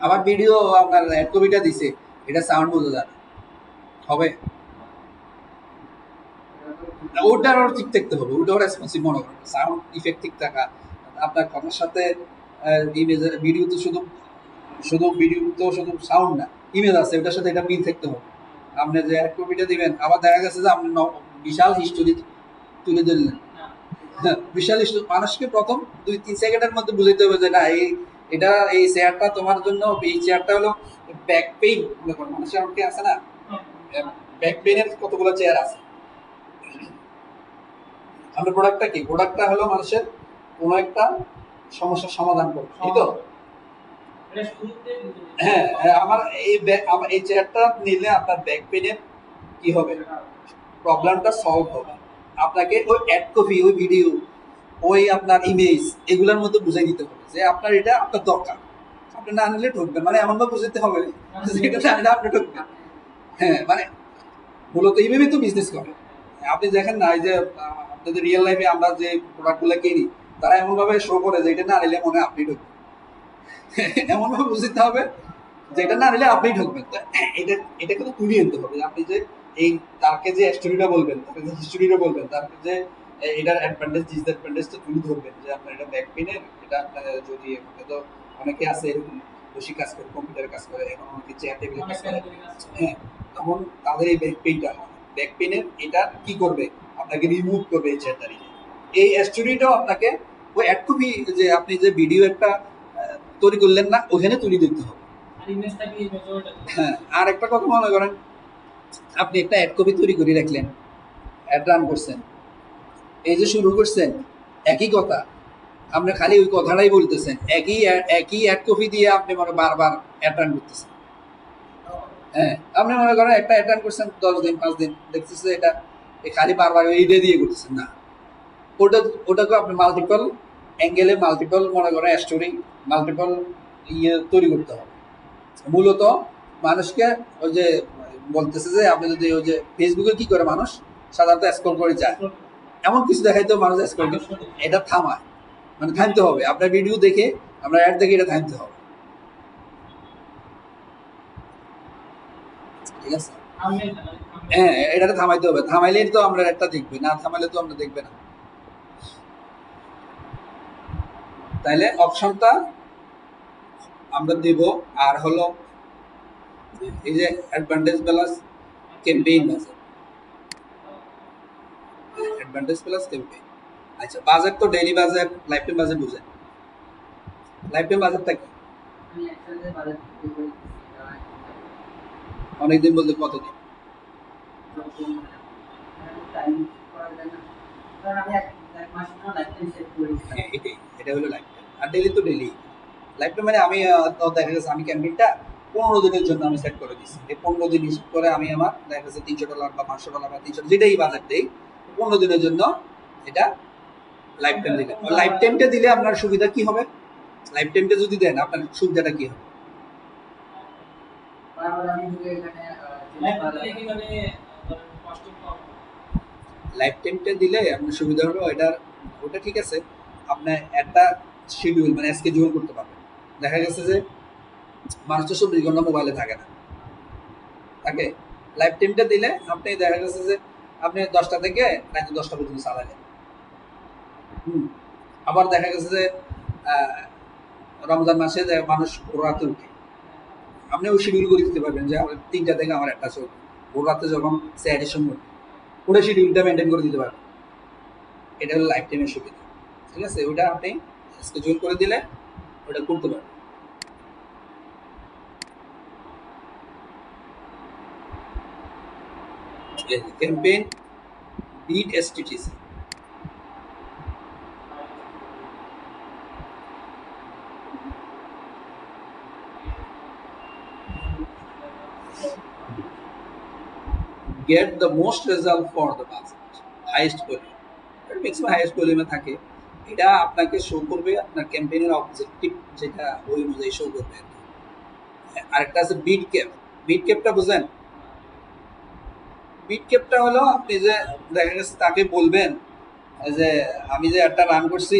আবার ভিডিও আপনার অ্যাড কপিটা দিছে, এটা সাউন্ড বোঝা যাবে হবে, ওটার ঠিক থাকতে হবে, ওটাও রেসপন্সিভ মনে করেন। সাউন্ড ইফেক্ট ঠিক থাকা, আপনার কথার সাথে ইমেজের, ভিডিও তো শুধু শুধু ভিডিও তো শুধু সাউন্ড না, ইমেজ আছে, ওটার সাথে এটা মিল থাকতে হবে। আপনি যে অ্যাড কপিটা দিবেন, আবার দেখা গেছে যে আপনি বিশাল হিস্টোরি তুলে ধরলেন, বিশাল হিস্টোরি, মানুষকে প্রথম 2-3 সেকেন্ডের মধ্যে বুঝাইতে হবে যে না এটা এই চেয়ারটা তোমার জন্য, এই চেয়ারটা হলো ব্যাক পেইন মনে করেন, মানুষের অনেকে আছে না ব্যাক পেইনের কতগুলো চেয়ার আছে। আমাদের প্রোডাক্টটা কি, প্রোডাক্টটা হলো মানুষের কোনো একটা সমস্যার সমাধান করবে, এই তো। হ্যাঁ, আমার এই চেয়ারটা নিলে আপনার ব্যাক পেইনের কি হবে, প্রবলেমটা সলভ হবে। আপনাকে ওই অ্যাড কপি, ওই ভিডিও, ওই আপনার ইমেজ, এগুলোর মধ্যে বুঝাই দিতে হবে যে আপনার এটা আপনার দরকার, আপনি না নিলে ঠকবেন, মানে এমনভাবে বুঝাতে হবে যেটা না নিলে আপনি ঠকবেন। হ্যাঁ, মানে মূলত এইভাবেই তো বিজনেস করে। আপনি দেখেন না, এই যে আপনাদের রিয়েল লাইফে আমরা যে প্রোডাক্টগুলো কিনি, তারা এমনভাবে শো করে যে এটা না নিলে মনে হয় আপনি ঠকবেন। এমনভাবে বুঝতে হবে যে এটা না নিলে আপনি ঠকবেন। এটা এটাকে তো তুলিয়ে আনতে হবে। আপনি যে এই তারকে যে স্টোরিটা বলবেন, তাকে যে হিস্টোরিটা বলবেন, তারকে যে এটার অ্যাডভান্টেজ ডিসঅ্যাডভান্টেজটা তুলে ধরবেন, যে আপনার এটা ব্যাক পেনের, এটা আপনার যদি তো অনেকে আছে এরকম বেশি কাজ করে, কম্পিউটারে কাজ করে, এখন অনেকে চেয়ার টেবিলে কাজ করে। হ্যাঁ, তখন তাদের এই ব্যাক পেইনটা হয়, ব্যাক পেনের এটা কি করবে, আপনাকে রিমুভ করবে এই চেয়ারটা। এই স্টোরিটাও আপনাকে ওই অ্যাড কপি, যে আপনি যে ভিডিও একটা তৈরি করলেন না, ওখানে তুলে দিতে হবে। হ্যাঁ, আর একটা কথা মনে করেন, আপনি একটা অ্যাড কপি তৈরি করে রাখলেন, অ্যাড রান করছেন, এই যে শুরু করছেন একই কথা, আপনি খালি ওই কথাটাই বলতেছেন, একই অ্যাড কপি দিয়ে আপনি মানে বারবার অ্যাড রান করতেছেন। হ্যাঁ, আপনি মনে করেন একটা অ্যাড রান করছেন 10 দিন 5 দিন, দেখতেছে এটা খালি বারবার এইটা দিয়ে করতেছেন না, ওটাকে আপনি মাল্টিপল অ্যাঙ্গেলে, মাল্টিপল মনে করেন স্টোরি, মাল্টিপল তৈরি করতে হবে। মূলত মানুষকে ওই যে বলতেছে যে আপনি যদি ওই যে ফেসবুকে কি করে মানুষ সাধারণত স্ক্রল করে যায়, এমন কিছু দেখাইতেও মানুষ স্ক্রল করে, এটা থামায়, মানে থামতে হবে। আপনার ভিডিও দেখে, আমরা অ্যাড দেখে এটা থামতে হবে, ঠিক আছে? হ্যাঁ, এটাকে থামাইতে হবে, থামাইলেই তো আমরা একটা দেখবে, না থামাইলে তো আমরা দেখবে না। তাইলে অপশনটা আমরা দেব। আর হলো এই যে advantage plus campaign budget, advantage plus campaign. আচ্ছা, বাজেট তো daily budget, life time budget বুঝেন। লাইফ টাইম বাজেটটা কি? অনেকদিন বলতে কতদিন? হ্যাঁ, এটা হলো লাইফ টাইম। আর ডেইলি তো ডেইলি লাইফ টাইম, মানে আমি দেখা গেছে আমি ক্যাম্পেইনটা 15 দিনের জন্য আমি সেট করে দিচ্ছি। এই 15 দিন হিসাব করে আমি আমার দেখা গেছে $300 বা $500 বা 300, যেটাই বাজেট দেই, 15 দিনের জন্য এটা লাইফ টাইম দিলে। লাইফ টাইমটা দিলে আপনার সুবিধা কি হবে? লাইফ টাইমটা যদি দেন, আপনার সুবিধাটা কি হবে? লাইফ টাইমটা দিলে আপনার সুবিধা হলো ওটা ঠিক আছে, আপনার একটা শিডিউল মানে স্কেডিউল করতে পারবেন। দেখা গেছে যে মানুষ তো 24 ঘন্টা মোবাইলে থাকে না, থাকে। লাইফ টাইমটা দিলে আপনি দেখা গেছে যে আপনি 10টা থেকে রাতে 10টা পর্যন্ত চালালেন। আবার দেখা গেছে যে রমজান মাসে যে মানুষ ভোর রাতে উঠে, আপনি ওই শিডিউল করে দিতে পারবেন যে আমার 3টা থেকে আমার একটা চলবে, ভোর রাতে যখন স্যারের সময় ওটা শিডিউলটা মেনটেন করে দিতে পারবেন। এটা হলো লাইফ টাইমের সুবিধা, ঠিক আছে? ওটা আপনি স্কেডিউল করে দিলে ওটা করতে পারবেন। campaign beat STTC. Get the most result for the budget, highest volume, এটা ম্যাক্সিমাম হাইয়েস্ট ভলিউমে থাকে। এটা আপনাকে শো করবে আপনার ক্যাম্পেইনের অবজেক্টিভ, যেটা ওই অনুযায়ী শো করবে। আরেকটা আছে বিট ক্যাপ, বিট ক্যাপটা বুঝেন? বিট ক্যাপটা হলো আপনি যে দেখা গেছে তাকে বলবেন যে আমি যে একটা রান করছি,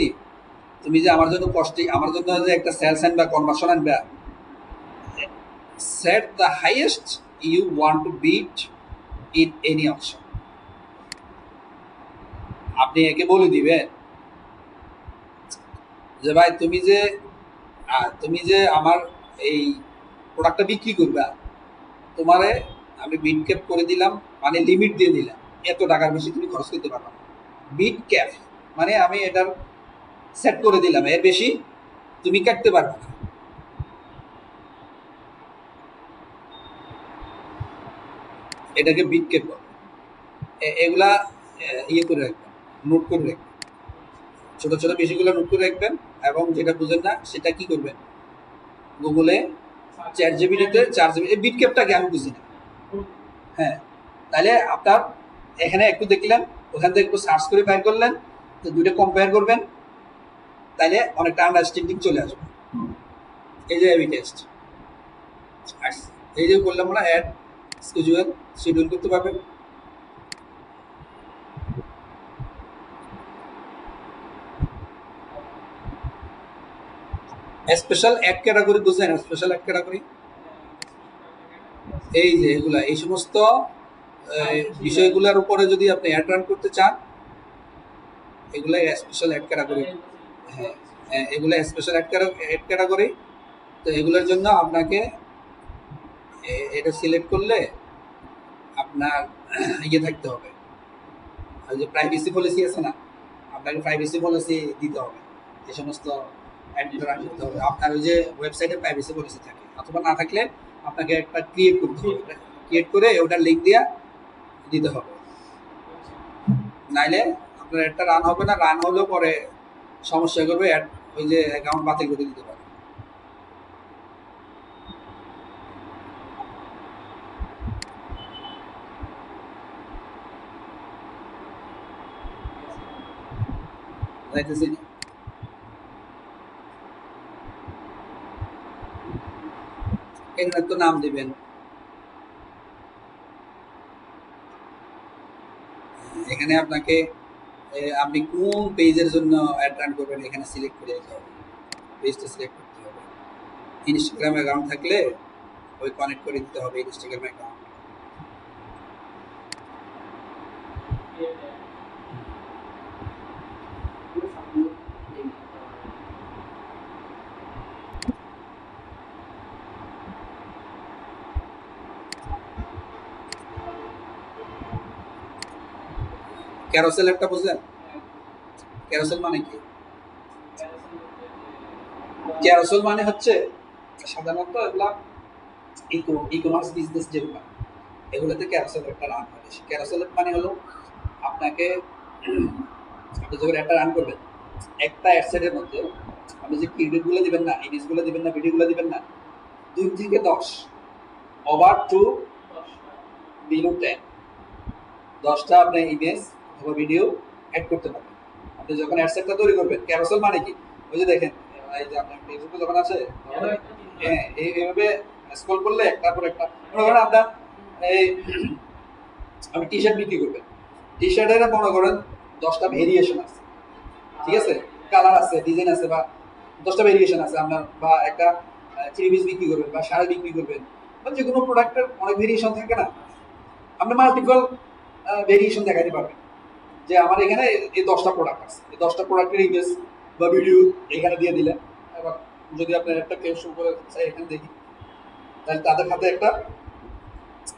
তুমি যে আমার জন্য কষ্টে আমার জন্য যে একটা সেলস আনবা কনভার্সন আনবা, set the highest you want to bid in any option. আপনি একে বলে দিবেন যে ভাই তুমি যে আমার এই প্রোডাক্টটা বিক্রি করবা, তোমারে আমি বিট ক্যাপ করে দিলাম, মানে লিমিট দিয়ে দিলাম, এত টাকার বেশি তুমি খরচ করতে পারবা না। বিট ক্যাপ মানে আমি এটার সেট করে দিলাম, এর বেশি তুমি কাটতে পারবে না। এটাকে বিট ক্যাপ বলে। এগুলা ইয়ে করে রাখবেন, নোট করে রাখবেন, ছোট ছোট বেশিগুলো নোট করে রাখবেন। এবং যেটা বুঝেন না সেটা কি করবেন, গুগলে চ্যাট জিপিটিতে চার্জ এই বিট ক্যাপটাকে আমি বুঝি না, হ্যাঁ, তাহলে আপনার এখানে একটু দেখলেন, ওখান থেকে একটু সার্চ করে বাইর করলেন, তো দুইটা কম্পেয়ার করবেন, তাহলে অনেকটা আন্ডারস্ট্যান্ডিং চলে আসবে। এই যে এবি টেস্ট, এই যে বললাম না অ্যাড স্কেজুয়াল, শিডিউল করতে পারবেন। স্পেশাল অ্যাড ক্যাটাগরি বুঝলেন? স্পেশাল অ্যাড ক্যাটাগরি এই যে এগুলা, এই সমস্ত বিষয়গুলোর উপরে যদি আপনি অ্যাড রান করতে চান, এগুলা স্পেশাল অ্যাড ক্যাটাগরি। হ্যাঁ, এগুলো স্পেশাল অ্যাড ক্যাটাগরি। তো এগুলোর জন্য আপনাকে এটা সিলেক্ট করলে আপনার ইয়ে থাকতে হবে, আর যে প্রাইভেসি পলিসি আছে না, আপনাকে প্রাইভেসি পলিসি দিতে হবে, এই সমস্ত অ্যাডগুলো রান করতে হবে। আপনার ওই যে ওয়েবসাইটে প্রাইভেসি পলিসি থাকে, অথবা না থাকলে আপনাকে একটা ক্রিয়েট করতে হবে, ক্রিয়েট করে ওটার লিঙ্ক দিয়ে দিতে হবে, নাইলে আপনার একটা রান হবে না, রান হলেও পরে সমস্যা করবে, ওই যে অ্যাকাউন্ট বাতিল করে দিতে পারে। যাইতেছি না। এখানে তো নাম দিবেন, এখানে আপনাকে আপনি কোন পেজের জন্য অ্যাড রান করবেন এখানে সিলেক্ট করে দিতে হবে, পেজটা সিলেক্ট করতে হবে। ইনস্টাগ্রাম অ্যাকাউন্ট থাকলে ওই কানেক্ট করে দিতে হবে ইনস্টাগ্রাম অ্যাকাউন্ট। ক্যারোসেল একটা বুঝলেন? ক্যারোসেল মানে কি? ক্যারোসেল মানে হচ্ছে সাধারণত এগুলা ই কমার্স বিজনেস যেগুলো, এগুলোতে ক্যারোসেল একটা রান হয়। ক্যারোসেল মানে হলো আপনাকে, আপনি যখন একটা রান করবেন, একটা অ্যাডসেটের মধ্যে আপনি যে কিওয়ার্ডগুলো দিবেন না, ইমেজগুলো দিবেন না, ভিডিওগুলো দিবেন না, 2 থেকে 10 ওভার টু বিলো 10, 10টা আপনি ইমেজ অথবা ভিডিও অ্যাড করতে পারবেন। আপনি যখন অ্যাডসেটটা তৈরি করবেন, ক্যারোসেল মানে কি, ওই যে দেখেন এই যে আপনার ফেসবুকে যখন আছে, হ্যাঁ, এইভাবে স্ক্রল করলে একটার পর একটা, মনে করেন আপনার এই আমি টি শার্ট বিক্রি করবেন, টি শার্টের মনে করেন 10টা ভেরিয়েশন আছে, ঠিক আছে, কালার আছে, ডিজাইন আছে, বা 10টা ভেরিয়েশন আছে আপনার, বা একটা থ্রি পিস বিক্রি করবেন বা শাড়ি বিক্রি করবেন, বা যে কোনো প্রোডাক্টের অনেক ভেরিয়েশন থাকে না, আপনি মাল্টিপল ভেরিয়েশন দেখাতে পারবেন যে আমার এখানে এই 10টা প্রোডাক্ট আছে, এই 10টা প্রোডাক্টের ইমেজ বা ভিডিও এখানে দিয়ে দিলেন। এবার যদি আপনার একটা কেউ শুরু করে চাই এখানে দেখি, তাহলে তাদের হাতে একটা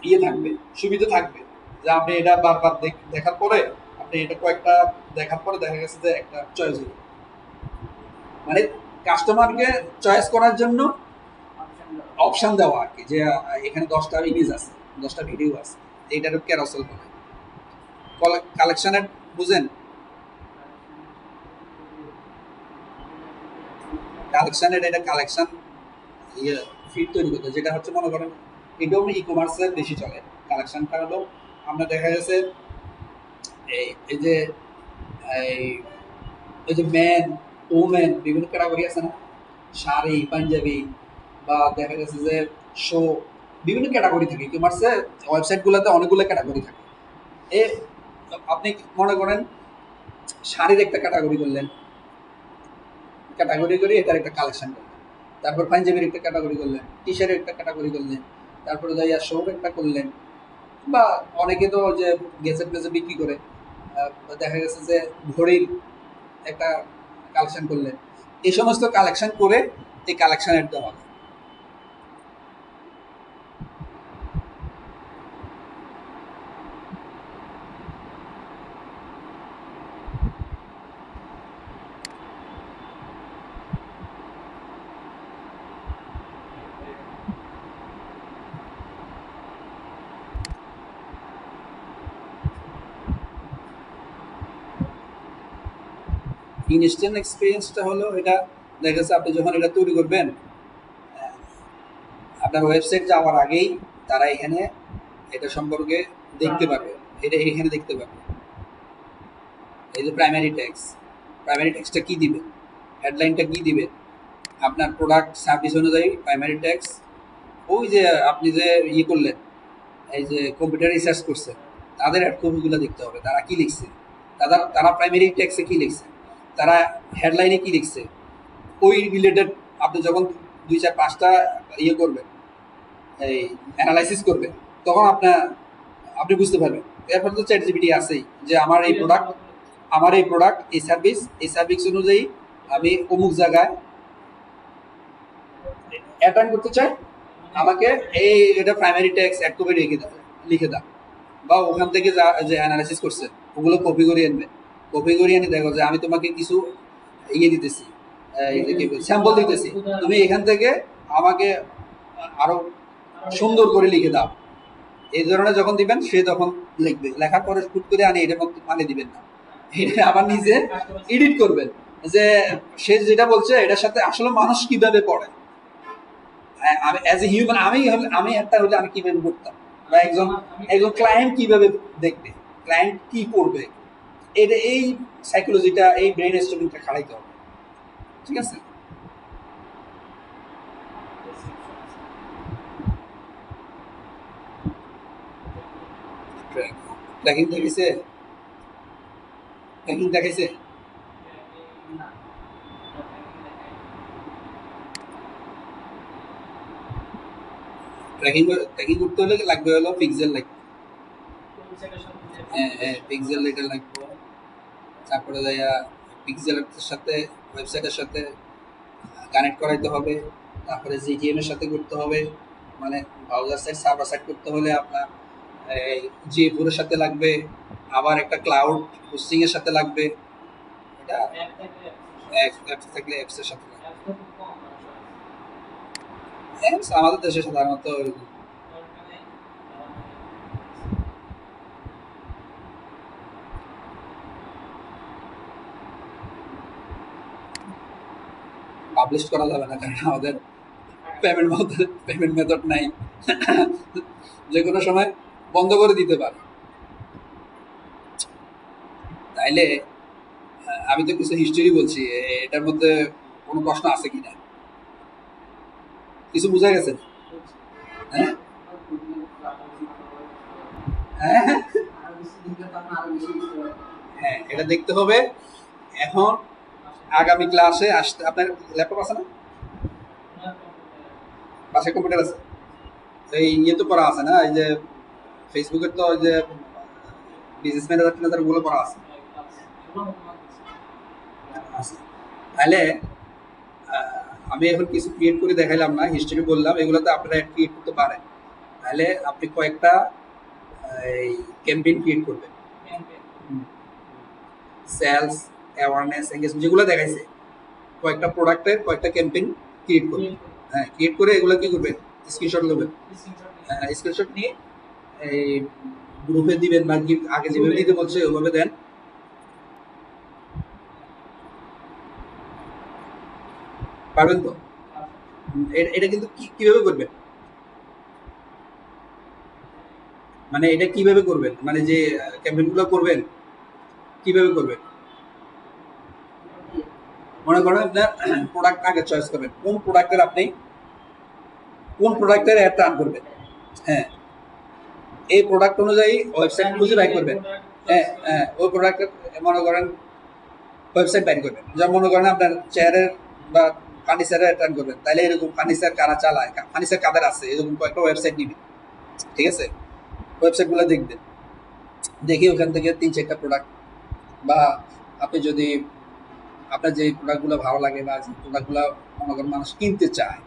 ইয়ে থাকবে, সুবিধা থাকবে, যে আপনি এটা বারবার দেখার পরে, আপনি এটা কয়েকটা দেখার পরে দেখা গেছে যে একটা চয়েস হলো, মানে কাস্টমারকে চয়েস করার জন্য অপশন দেওয়া আর কি, যে এখানে 10টা ইমেজ আছে, 10টা ভিডিও আছে, এইটার ক্যারোসেল বলে। কালেকশনের বুঝেন? কালেকশনের এটা কালেকশন ইয়ে ফিড তৈরি করতে, যেটা হচ্ছে মনে করেন এটাও ই কমার্সের বেশি চলে। কালেকশনটা হলো আমরা দেখা গেছে এই যে এই ওই যে ম্যান ওমেন বিভিন্ন ক্যাটাগরি আছে না, শাড়ি পাঞ্জাবি, বা দেখা গেছে যে শো, বিভিন্ন ক্যাটাগরি থাকে কমার্সে, ওয়েবসাইটগুলোতে অনেকগুলো ক্যাটাগরি থাকে। এ আপনি মনে করেন শাড়ির একটা ক্যাটাগরি করলেন, ক্যাটাগরি করে এটার একটা কালেকশন করলেন, তারপর পাঞ্জাবির একটা ক্যাটাগরি করলেন, টি শার্টের একটা ক্যাটাগরি করলেন, তারপরে যাইয়া শোর একটা করলেন, বা অনেকে তো যে গেজেট মেজে বিক্রি করে দেখা গেছে যে ঘড়ির একটা কালেকশন করলেন। এই সমস্ত কালেকশন করে এই কালেকশনের দেওয়া হয়। ইনস্ট্যান্ট এক্সপিরিয়েন্সটা হলো এটা, দেখা যাচ্ছে আপনি যখন এটা তৈরি করবেন, আপনার ওয়েবসাইট যাওয়ার আগেই তারা এখানে এটা সম্পর্কে দেখতে পারবে, এটা এখানে দেখতে পারবে। এই যে প্রাইমারি ট্যাক্সটা কী দিবে, হেডলাইনটা কী দিবে, আপনার প্রোডাক্ট সার্ভিস অনুযায়ী প্রাইমারি ট্যাক্স, ওই যে আপনি যে করলেন, এই যে কম্পিউটার রিসার্চ করছেন, তাদের অ্যাড কপিগুলো দেখতে হবে, তারা কী লিখছে, তারা প্রাইমারি ট্যাক্সে কী লিখছে, তারা হেডলাইনে কী লিখছে, ওই রিলেটেড আপনি যখন 2-4-5টা করবেন, এই অ্যানালাইসিস করবেন, তখন আপনি বুঝতে পারবেন। এরপর তো চ্যাট জিপিটি আছেই, যে আমার এই প্রোডাক্ট এই সার্ভিস অনুযায়ী আমি অমুক জায়গায় অ্যাটেন্ড করতে চাই, আমাকে এটা প্রাইমারি ট্যাক্স অ্যাড করে লিখে দাও, বা ওখান থেকে যে অ্যানালাইসিস করছে ওগুলো কপি করে আনবে, কপি করে এনে দেখো যে আমি তোমাকে কিছু দিতেছি, স্যাম্পল দিতেছি, তুমি এখান থেকে আমাকে আরো সুন্দর করে লিখে দাও। এই ধরনের যখন দিবেন সে তখন লিখবে, লেখার পরে স্কুট করে আনি এটা মানে দিবেন না, এটা আবার নিজে এডিট করবেন, যে সে যেটা বলছে এটার সাথে আসলে মানুষ কিভাবে পড়ে, আমি অ্যাজ এ হিউম্যান আমি একটা হলে আমি কিভাবে করতাম, বা একজন ক্লায়েন্ট কিভাবে দেখবে, ক্লায়েন্ট কি করবে, এটা এই সাইকোলজিটা, এই ব্রেন স্ট্রমিংটা খাড়াইতে হবে। ঠিক আছে, ট্র্যাকিং দেখাইছে, ট্র্যাকিং দেখাইছে। ট্র্যাকিং করতে হলে লাগবে হলো পিক্সেল, লাগবে পিক্সেল এটা লাগবে, তারপরে যাইয়া পিক্সেলের সাথে ওয়েবসাইটের সাথে কানেক্ট করাইতে হবে, তারপরে জিটিএম এর সাথে করতে হবে, মানে ব্রাউজার সাইড সার্ভার সাইড করতে হলে আপনার জিএপুরের সাথে লাগবে, আবার একটা ক্লাউড হোস্টিং এর সাথে লাগবে, এটা অ্যাপস থাকলে অ্যাপসের সাথে লাগবে। অ্যাপস আমাদের দেশে সাধারণত পাবলিশ করা যাবে না, কারণ আমাদের পেমেন্ট মেথড নাই, যে কোনো সময় বন্ধ করে দিতে পারে। তাইলে আমি তো কিছু হিস্টরি বলছি, এটার মধ্যে কোনো প্রশ্ন আছে কিনা, কিছু বোঝা গেছে? হ্যাঁ হ্যাঁ হ্যাঁ, এটা দেখতে হবে। এখন আগামী ক্লাসে আসতে, আপনার ল্যাপটপ আছে না, বাসায় কম্পিউটার আছে, এই তো করা আছে না, এই যে ফেসবুকের তো ওই যে বিজনেস ম্যানেজার গুলো করা আছে। তাহলে আমি এখন কিছু ক্রিয়েট করে দেখাইলাম না, হিস্ট্রি বললাম, এগুলোতে আপনারা ক্রিয়েট করতে পারেন। তাহলে আপনি কয়েকটা এই ক্যাম্পেইন ক্রিয়েট করবেন, সেলস, অ্যাওয়ারনেস, এঙ্গেজমেন্ট যেগুলো দেখাইছে, কয়েকটা প্রোডাক্টের কয়েকটা ক্যাম্পেইন ক্রিয়েট করবেন। হ্যাঁ, ক্রিয়েট করে এগুলো কি করবেন, স্ক্রিনশট নেবেন, স্ক্রিনশট নিয়ে এই গ্রুপে দিবেন, বা আগে যেভাবে দিতে বলছে ওইভাবে দেন। পারবেন তো? এটা কিন্তু কিভাবে করবেন, মানে এটা কিভাবে করবেন, মানে যে ক্যাম্পেইনগুলো করবেন কিভাবে করবেন, মনে করেন আপনার প্রোডাক্ট আগে চয়েস করবেন, কোন প্রোডাক্টের অ্যাড রান করবেন, হ্যাঁ, এই প্রোডাক্ট অনুযায়ী ওয়েবসাইট খুঁজে বাইর করবেন। হ্যাঁ হ্যাঁ, ওই প্রোডাক্টের মনে করেন ওয়েবসাইট বাইর করবেন। যেমন মনে করেন আপনার চেয়ারের বা ফার্নিচারের রিটার্ন করবেন, তাহলে এরকম ফার্নিচার কারা চালায়, ফার্নিচার কাদের আছে, এরকম কয়েকটা ওয়েবসাইট নিবেন। ঠিক আছে, ওয়েবসাইটগুলো দেখবেন, দেখে ওখান থেকে 3-4টা প্রোডাক্ট, বা আপনি যদি আপনার যে প্রোডাক্টগুলো ভালো লাগে বা যে প্রোডাক্টগুলো মনে করেন মানুষ কিনতে চায়,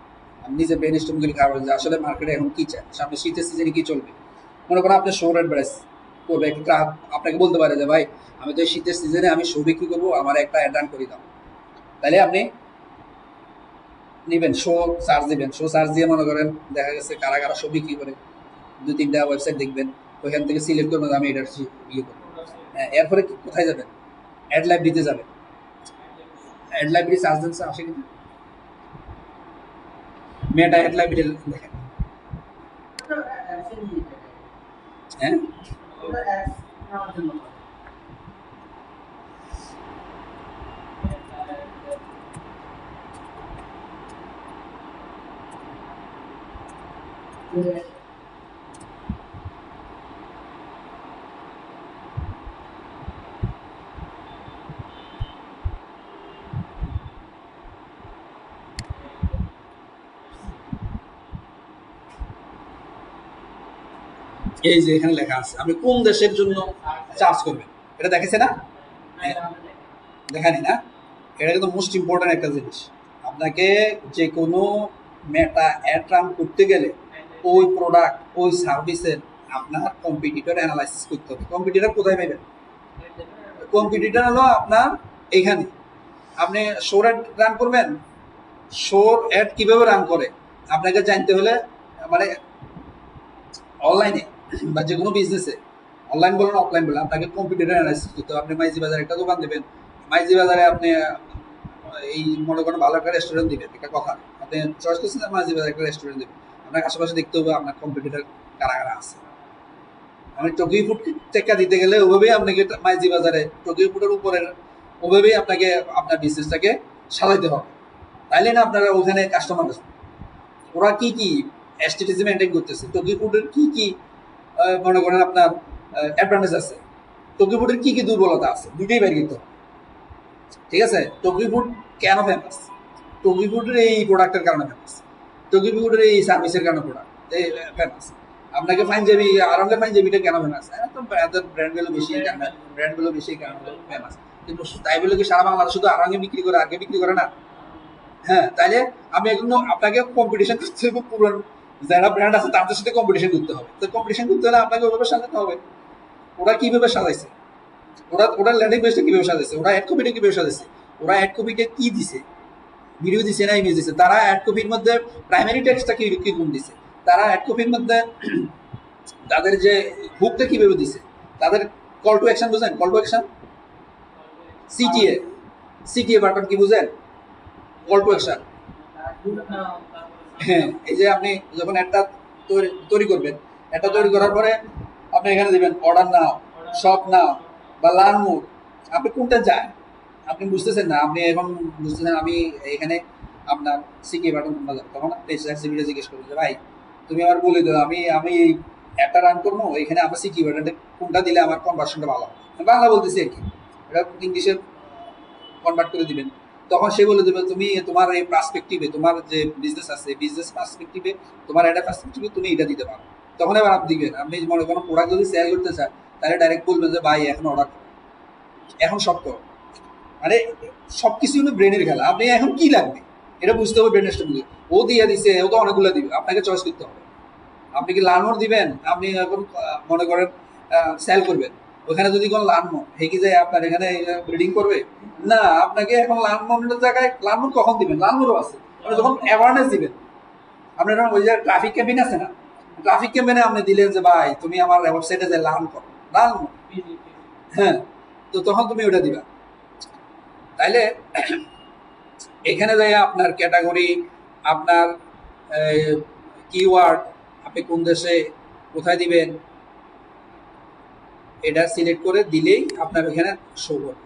আপনি নিজে ব্রেন স্টর্ম করে খাবেন যে আসলে মার্কেটে এখন কী চায়, সামনে শীতের সিজনে কী চলবে। মনে করেন আপনার শোর অ্যাডভাইস করবে, একটা আপনাকে বলতে পারে যে ভাই আমি তো এই শীতের সিজনে আমি শো বিক্রি করবো, আমার একটা অ্যাড রান করে দাও। তাহলে আপনি নেবেন, শো সার্চ দিবেন, শো সার্চ দিয়ে মনে করেন দেখা গেছে কারা কারা শো বিক্রি করে, 2-3টা ওয়েবসাইট দেখবেন, ওইখান থেকে সিলেক্ট করবেন আমি এটার ইয়ে করবো। এরপরে কোথায় যাবেন? অ্যাড লাইব্রেরিতে যাবেন। অ্যাড লাইব্রেরি সার্চ দেন, আসে কিন্তু মেটা অ্যাড লাইব্রেরি দেখেন। হ্যাঁ, এই যে এখানে লেখা আছে আপনি কোন দেশের জন্য চার্জ করবেন, এটা দেখেছে না? দেখানি না? এটা কিন্তু মোস্ট ইম্পর্টেন্ট একটা জিনিস। আপনাকে যে কোনো মেটা অ্যাড রান করতে গেলে ওই প্রোডাক্ট ওই সার্ভিসের আপনার কম্পিটিটর অ্যানালাইসিস করতে হবে। কম্পিটিটর কোথায় পাবেন? কম্পিটিটর হলো আপনার এখানে। আপনি শোর অ্যাড রান করবেন, শোর অ্যাড কীভাবে রান করে আপনাকে জানতে হলে, মানে অনলাইনে বা যে কোনো বিজনেসে, অনলাইন বলেন অফলাইন বলেন, আপনাকে কম্পিউটার অ্যানালাইসিস করতে হবে। আপনি মাইজি বাজারে একটা দোকান দেবেন, মাইজি বাজারে আপনি এই মনে করেন ভালো একটা রেস্টুরেন্ট দিবেন, একটা কথা আপনি চয়েস করছেন মাইজি বাজারে একটা রেস্টুরেন্ট দেবেন, আপনার আশেপাশে দেখতে হবে আপনার কম্পিউটার কারা কারা আছে। আমি টোকিও ফুড টেক্কা দিতে গেলে ওভাবেই আপনাকে মাইজি বাজারে টোকিও ফুডের উপরে ওভাবেই আপনাকে আপনার বিজনেসটাকে সাজাইতে হবে, তাইলে না আপনারা ওখানে কাস্টমার আসবে। ওরা কি কি স্ট্র্যাটেজি মেনটেন করতেছে, টোকিও ফুডের কি কি মনে করেন আপনার অ্যাডভান্টেজ আছে, টোকিও ফুডের কি কি দুর্বলতা আছে, দুটোই বের করতে হবে। ঠিক আছে, টোকিও ফুড কেন ফেমাস, টোকিও ফুডের এই প্রোডাক্টের কারণে ফেমাস, টোকিও ফুডের এই সার্ভিসের কারণে প্রোডাক্ট ফেমাস। আপনাকে পাঞ্জাবি আরঙ্গের পাঞ্জাবিটা কেন ফেমাস, তো ব্র্যান্ডগুলো বেশি, ব্র্যান্ডগুলো বেশি কারণ ফেমাস। কিন্তু তাই বলে কি সারা বাংলাদেশ শুধু আরঙ্গে বিক্রি করে, আগে বিক্রি করে না? হ্যাঁ, তাইলে আমি এখন আপনাকে কম্পিটিশন করতে হবে, পুরো যারা ব্র্যান্ড আছে তাদের সাথে কম্পিটিশন করতে হবে। তো কম্পিটিশন করতে হলে আপনাকে ওইভাবে সাজাতে হবে। ওরা কিভাবে সাজাইছে, ওরা ল্যান্ডিং পেজটা কিভাবে সাজাইছে, ওরা অ্যাড কপিটা কিভাবে সাজাইছে, ওরা অ্যাড কপিটা কি দিছে, ভিডিও দিছে না ইমেজ দিছে, তারা অ্যাড কপির মধ্যে প্রাইমারি টেক্সটটা কি গুণ দিছে, তারা অ্যাড কপির মধ্যে তাদের যে হুকটা কিভাবে দিছে, তাদের কল টু অ্যাকশন বুঝেন? Call to action CTA, CTA button কি বুঝেন? Call to action. হ্যাঁ, এই যে আপনি যখন একটা তৈরি করবেন, একটা তৈরি করার পরে আপনি এখানে দিবেন অর্ডার নাও, শপ নাও বা লার্ন মোর, আপনি কোনটা চান আপনি বুঝতেছেন না, আপনি এখন বুঝতেছেন আমি এখানে আপনার সিকে বাটন কোনটা যাবে, তখন সিভিটা জিজ্ঞেস করবো যে ভাই তুমি আমার বলে দাও, আমি আমি এই অ্যাপটা রান করবো, এখানে আমার সিকি বাটনটা কোনটা দিলে আমার কনভার্সনটা ভালো হবে, বাংলা বলতেছি আর কি, এটা ইংলিশে কনভার্ট করে দিবেন। তখন সে বলে দেবে তুমি তোমার এই পার্সপেক্টিভে, তোমার যে বিজনেস আছে বিজনেস পার্সপেক্টিভে, তোমার একটা পার্সপেক্টিভে তুমি এটা দিতে পারো। তখন এবার আপনি দিবেন, আপনি মনে করেন প্রোডাক্ট যদি সেল করতে চান, তাহলে ডাইরেক্ট বলবেন যে ভাই এখন অর্ডার করো, এখন সব করো, মানে সব কিছু হলো ব্রেনের খেলা। আপনি এখন কি লাগবে এটা বুঝতে হবে, ব্রেনের স্ট্রোম দিয়ে ও দিয়ে দিছে, ও তো অনেকগুলো দিবে, আপনাকে চয়েস করতে হবে। আপনি কি লার্নর দিবেন, আপনি এখন মনে করেন সেল করবেন, ওখানে যদি কোনো লার্নর হেঁকে যায় আপনার এখানে ব্রিডিং করবে না, আপনাকে এখন লার্নর জায়গায় লার্নর কখন দিবেন, লার্নরও আছে, আপনি যখন অ্যাওয়ারনেস দিবেন। আপনি যখন ওই যে ট্রাফিক ক্যাম্পেইন আছে না, ট্রাফিক ক্যাম্পেইনে আপনি দিলেন যে ভাই তুমি আমার ওয়েবসাইটে যে লার্ন করো, লার্ন, হ্যাঁ, তো তখন তুমি ওটা দিবা। তাইলে এখানে যাই আপনার ক্যাটাগরি, আপনার কিওয়ার্ড, আপনি কোন দেশে কোথায় দিবেন, এটা সিলেক্ট করে দিলেই আপনার এখানে শো করবে।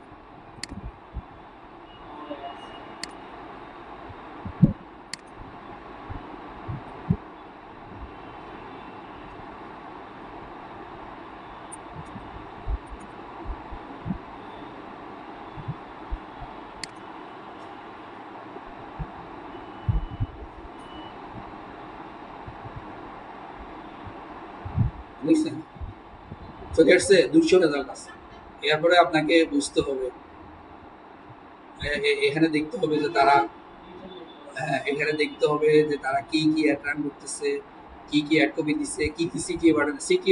দেখছেন চলে আসছে 200 রেজাল্ট আছে। এরপরে আপনাকে বুঝতে হবে, এখানে দেখতে হবে যে তারা, এখানে দেখতে হবে যে তারা কি কি অ্যাড রান করতেছে, কি কি অ্যাড কপি দিচ্ছে, কি কি সিটি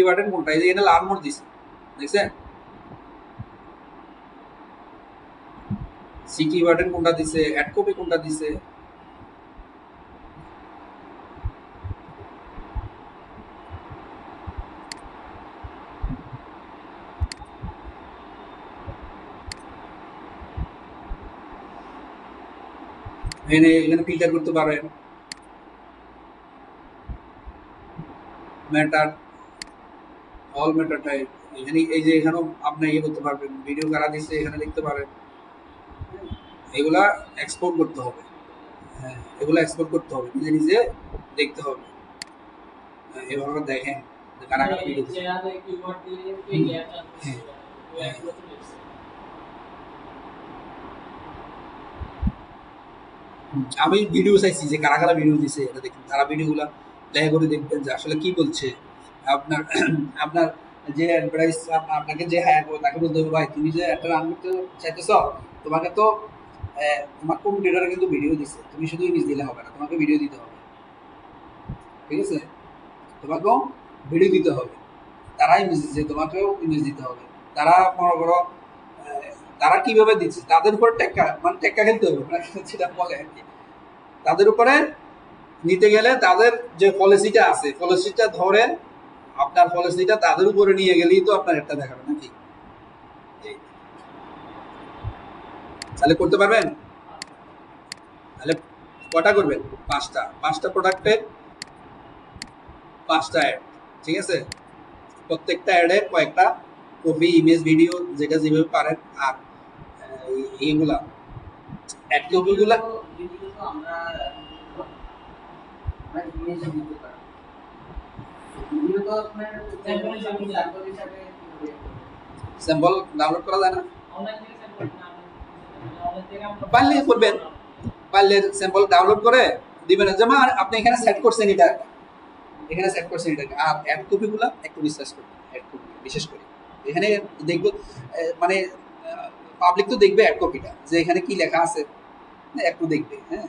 বাটন কোনটা, এই যে এখানে লাল মোড় দিছে দেখছেন, সিটি বাটন কোনটা দিছে, অ্যাড কপি কোনটা দিছে। এখানে ফিল্টার করতে পারেন, ম্যাটার, অল ম্যাটার টাইপ। এখানে এই যে এখানেও আপনি ইয়ে করতে পারবেন, ভিডিও কারা দিচ্ছে এখানে দেখতে পারেন। এগুলা এক্সপোর্ট করতে হবে, হ্যাঁ এগুলো এক্সপোর্ট করতে হবে, নিজে নিজে দেখতে হবে। এভাবে দেখেন যে কারা কারা ভিডিও দিচ্ছে। আমি ভিডিও চাইছি যে কারা কারা ভিডিও দিছে, এটা দেখুন তারা ভিডিওগুলো দেখা করে দেখবেন যে আসলে কি বলছে। আপনার আপনার যে অ্যাডভার্টাইজ আপনাকে যে হায়ার করবে তাকে বলতে হবে ভাই তুমি যে একটা রান করতে চাইতেছ, তোমাকে তো তোমার কম্পিউটারে কিন্তু ভিডিও দিছে, তুমি শুধু ইমেজ দিলে হবে না, তোমাকে ভিডিও দিতে হবে, ঠিক আছে? তোমাকেও ভিডিও দিতে হবে। তারা ইমেজ দিচ্ছে, তোমাকেও ইমেজ দিতে হবে। তারা মনে করো তারা কিভাবে দিচ্ছে তাদের উপর টেক্কা, মানে টেক্কা খেলতে হবে, মানে সেটা বলে আর কি। তাদের উপরে নিতে গেলে তাদের যে পলিসিটা আছে, পলিসিটা ধরে আপনার পলিসিটা তাদের উপরে নিয়ে গেলেই তো আপনার একটা দেখাবে নাকি। তাহলে করতে পারবেন? তাহলে কটা করবেন? পাঁচটা প্রোডাক্টের 5টা অ্যাড, ঠিক আছে? প্রত্যেকটা অ্যাডে কয়েকটা কপি, ইমেজ, ভিডিও যেটা যেভাবে পারেন। আর এইগুলা অ্যাড কপিগুলা আমরা স্যাম্পল ডাউনলোড করা যায় না? পারলে করবেন, পারলে স্যাম্পল ডাউনলোড করে দিবেন। যেমন আপনি এখানে সেট করছেন এটা, এখানে সেট করছেন এটাকে। আর অ্যাড কপিগুলো একটু রিসার্চ করবেন, অ্যাড কপি বিশেষ করে এখানে দেখবো, মানে পাবলিক তো দেখবে অ্যাড কপিটা যে এখানে কি লেখা আছে, একটু দেখবে, হ্যাঁ।